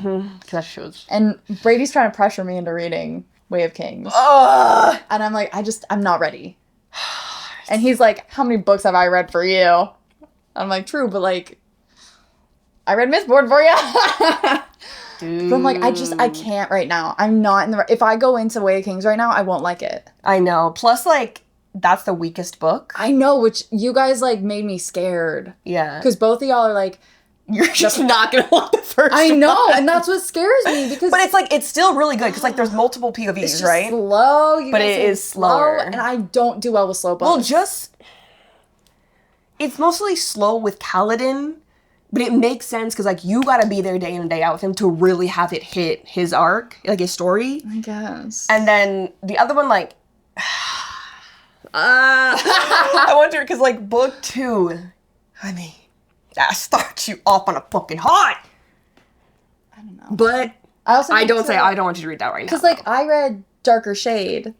[SPEAKER 2] That shows.
[SPEAKER 1] And Brady's trying to pressure me into reading Way of Kings. And I'm like, I'm not ready. And he's like, how many books have I read for you? I'm like, true, but like, I read Mistborn for you.
[SPEAKER 2] Dude.
[SPEAKER 1] But I'm like, I can't right now. I'm not in the... If I go into Way of Kings right now, I won't like it.
[SPEAKER 2] I know. Plus, like, that's the weakest book.
[SPEAKER 1] I know, which you guys, like, made me scared.
[SPEAKER 2] Yeah.
[SPEAKER 1] Because both of y'all are like...
[SPEAKER 2] You're just not going to want the first
[SPEAKER 1] I know,
[SPEAKER 2] one.
[SPEAKER 1] and that's what scares me. Because
[SPEAKER 2] but it's, like, it's still really good. Because, like, there's multiple POVs,
[SPEAKER 1] it's just
[SPEAKER 2] right?
[SPEAKER 1] slow.
[SPEAKER 2] But it is slower.
[SPEAKER 1] And I don't do well with slow books.
[SPEAKER 2] Well, just... It's mostly slow with Kaladin. But it makes sense because, like, you gotta be there day in and day out with him to really have it hit his arc, like, his story.
[SPEAKER 1] I guess.
[SPEAKER 2] And then the other one, like... I wonder, because, like, book 2, I mean, that starts you off on a fucking high.
[SPEAKER 1] I don't know.
[SPEAKER 2] But I don't want you to read that right now.
[SPEAKER 1] Because, like, I read Darker Shade, and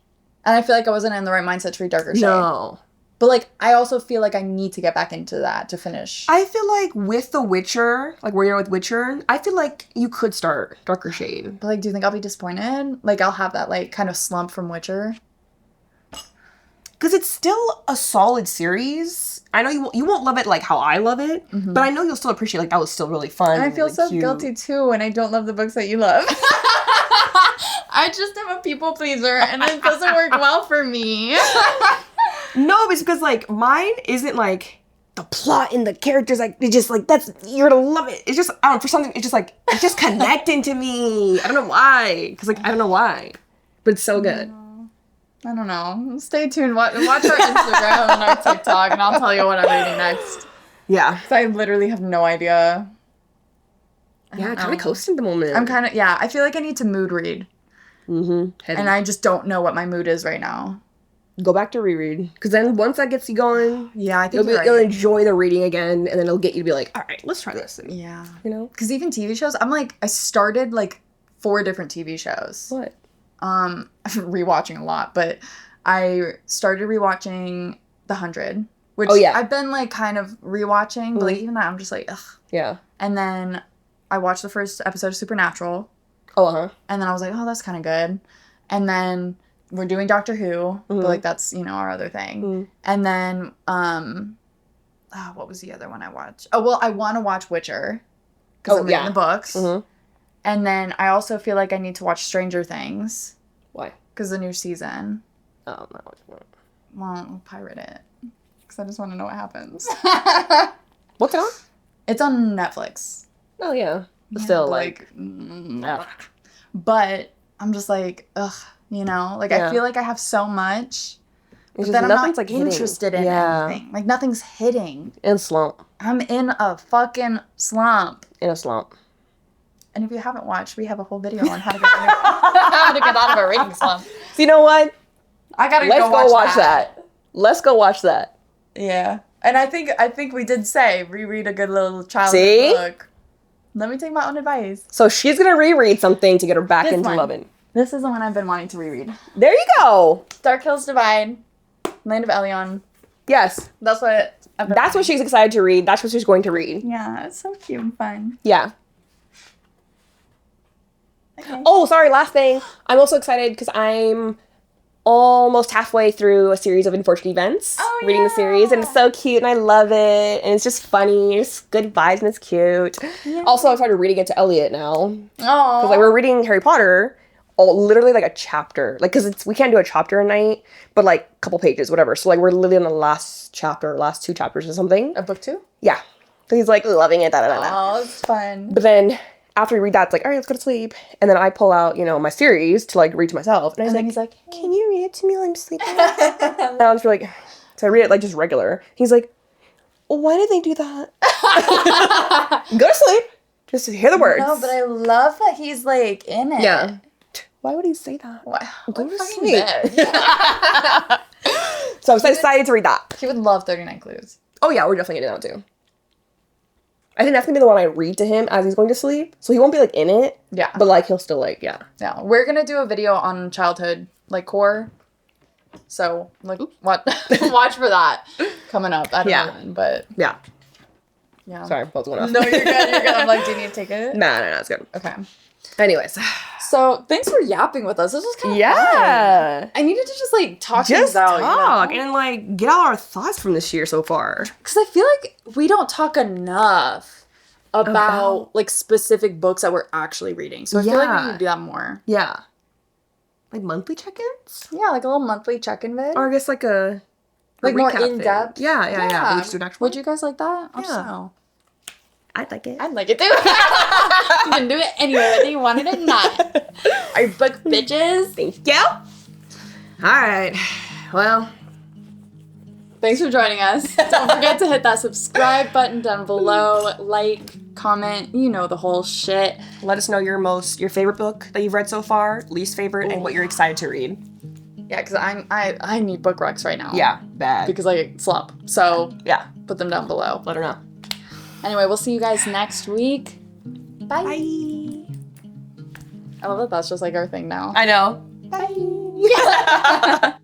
[SPEAKER 1] I feel like I wasn't in the right mindset to read Darker Shade.
[SPEAKER 2] No.
[SPEAKER 1] But, like, I also feel like I need to get back into that to finish.
[SPEAKER 2] I feel like with The Witcher, like where you're with Witcher, I feel like you could start Darker Shade.
[SPEAKER 1] But, like, do you think I'll be disappointed? Like, I'll have that, like, kind of slump from Witcher?
[SPEAKER 2] Because it's still a solid series. I know you won't love it like how I love it, but I know you'll still appreciate, like, that was still really fun.
[SPEAKER 1] And I feel
[SPEAKER 2] really
[SPEAKER 1] so
[SPEAKER 2] cute.
[SPEAKER 1] guilty, too, when I don't love the books that you love. I just am a people pleaser, and it doesn't work well for me.
[SPEAKER 2] No, it's because, like, mine isn't, like, the plot and the characters, like, it's just, like, you're gonna love it. It's just, I don't know, for something, it's just, like, it's just connecting to me. I don't know why. Because, like, I don't know why. But it's so good.
[SPEAKER 1] I don't know. Stay tuned. Watch our Instagram and our TikTok, and I'll tell you what I'm reading next.
[SPEAKER 2] Yeah.
[SPEAKER 1] Because I literally have no idea.
[SPEAKER 2] Yeah, kind of coasting at the moment.
[SPEAKER 1] I'm kind of, yeah, I feel like I need to mood read.
[SPEAKER 2] Mm-hmm.
[SPEAKER 1] And I just don't know what my mood is right now.
[SPEAKER 2] Go back to reread. Because then once that gets you going,
[SPEAKER 1] yeah, I think
[SPEAKER 2] you'll enjoy the reading again, and then it'll get you to be like, all right, let's try this. And,
[SPEAKER 1] yeah.
[SPEAKER 2] You know?
[SPEAKER 1] Because even TV shows, I started, like, 4 different TV shows.
[SPEAKER 2] What?
[SPEAKER 1] Rewatching a lot, but I started rewatching The 100, which I've been, like, kind of rewatching, but, like, even that, I'm just like, ugh.
[SPEAKER 2] Yeah.
[SPEAKER 1] And then I watched the first episode of Supernatural.
[SPEAKER 2] Oh, uh-huh.
[SPEAKER 1] And then I was like, oh, that's kind of good. And then we're doing Doctor Who, but, like, that's, you know, our other thing. And then, what was the other one I watched? Oh, well, I want to watch Witcher, because I'm reading the books. And then I also feel like I need to watch Stranger Things.
[SPEAKER 2] Why?
[SPEAKER 1] Because the new season.
[SPEAKER 2] Oh, no.
[SPEAKER 1] Well, I'll pirate it. Because I just want to know what happens.
[SPEAKER 2] What's it on?
[SPEAKER 1] It's on Netflix.
[SPEAKER 2] Oh, yeah. But still, like...
[SPEAKER 1] But I'm just like, ugh, you know? Like, I feel like I have so much, but then I'm not, like, interested in anything. Like, nothing's hitting.
[SPEAKER 2] In a slump.
[SPEAKER 1] I'm in a fucking slump.
[SPEAKER 2] In a slump.
[SPEAKER 1] And if you haven't watched, we have a whole video on how to get out of a reading slump.
[SPEAKER 2] So you know what?
[SPEAKER 1] Let's
[SPEAKER 2] go watch that. Let's go watch that.
[SPEAKER 1] Yeah. And I think we did say reread a good little childhood book. Let me take my own advice.
[SPEAKER 2] So she's going to reread something to get her back into loving.
[SPEAKER 1] This is the one I've been wanting to reread.
[SPEAKER 2] There you go.
[SPEAKER 1] Dark Hills Divide. Land of Elion.
[SPEAKER 2] Yes.
[SPEAKER 1] That's what
[SPEAKER 2] she's excited to read. That's what she's going to read.
[SPEAKER 1] Yeah, it's so cute and fun.
[SPEAKER 2] Yeah.
[SPEAKER 1] Okay.
[SPEAKER 2] Oh, sorry, last thing. I'm also excited because I'm almost halfway through a series of unfortunate events. Reading the series, and it's so cute, and I love it, and it's just funny, it's good vibes, and it's cute. Yeah. Also, I started reading it to Elliot now.
[SPEAKER 1] Oh.
[SPEAKER 2] Because, like, we're reading Harry Potter, literally, like, a chapter. Like, because we can't do a chapter a night, but, like, a couple pages, whatever. So, like, we're literally on the last 2 chapters or something.
[SPEAKER 1] Of book 2?
[SPEAKER 2] Yeah. So he's, like, loving it, da-da-da-da.
[SPEAKER 1] Oh, it's fun.
[SPEAKER 2] But then... after we read that, it's like, all right, let's go to sleep. And then I pull out, you know, my series to, like, read to myself. And
[SPEAKER 1] he's like,
[SPEAKER 2] hey. Can you read it to me while I'm sleeping? And I was just like, so I read it, like, just regular. He's like, why did they do that? Go to sleep. Just hear the words.
[SPEAKER 1] No, but I love that he's, like, in it.
[SPEAKER 2] Yeah. Why would he say that?
[SPEAKER 1] Wow.
[SPEAKER 2] Go to sleep. So I'm so excited to read that.
[SPEAKER 1] He would love 39 Clues.
[SPEAKER 2] Oh, yeah, we're definitely going to do that, too. I think that's going to be the one I read to him as he's going to sleep. So he won't be, like, in it.
[SPEAKER 1] Yeah.
[SPEAKER 2] But, like, he'll still, like, yeah.
[SPEAKER 1] Yeah. We're going to do a video on childhood, like, core. So, like, watch for that coming up. I don't know when, but...
[SPEAKER 2] Yeah.
[SPEAKER 1] Yeah.
[SPEAKER 2] Sorry, what was going on?
[SPEAKER 1] No, you're good. I'm like, do you need to take it?
[SPEAKER 2] No, it's good.
[SPEAKER 1] Okay.
[SPEAKER 2] Anyways.
[SPEAKER 1] So, thanks for yapping with us. This was kind of fun. I needed to just, like, talk things out.
[SPEAKER 2] Talk,
[SPEAKER 1] you know?
[SPEAKER 2] and, like, get all our thoughts from this year so far.
[SPEAKER 1] Because I feel like we don't talk enough about like specific books that we're actually reading. So I feel like we need to do that more.
[SPEAKER 2] Yeah. Like monthly check-ins?
[SPEAKER 1] Yeah, like a little monthly check-in vid.
[SPEAKER 2] Or I guess like a
[SPEAKER 1] like more in-depth.
[SPEAKER 2] Yeah. Would you do an actual
[SPEAKER 1] Would you guys like that?
[SPEAKER 2] Yeah.
[SPEAKER 1] So.
[SPEAKER 2] I'd like it.
[SPEAKER 1] I'd like it too. You can do it anyway, whether you want it or not. Our book bitches.
[SPEAKER 2] Thank you. All right. Well.
[SPEAKER 1] Thanks for joining us. Don't forget to hit that subscribe button down below. Like, comment, you know the whole shit.
[SPEAKER 2] Let us know your favorite book that you've read so far, least favorite, and what you're excited to read.
[SPEAKER 1] Yeah, because I need book recs right now.
[SPEAKER 2] Yeah, bad.
[SPEAKER 1] Because I slump. So
[SPEAKER 2] yeah,
[SPEAKER 1] put them down below.
[SPEAKER 2] Let her know.
[SPEAKER 1] Anyway, we'll see you guys next week. Bye.
[SPEAKER 2] Bye.
[SPEAKER 1] I love that that's just like our thing now.
[SPEAKER 2] I know.
[SPEAKER 1] Bye.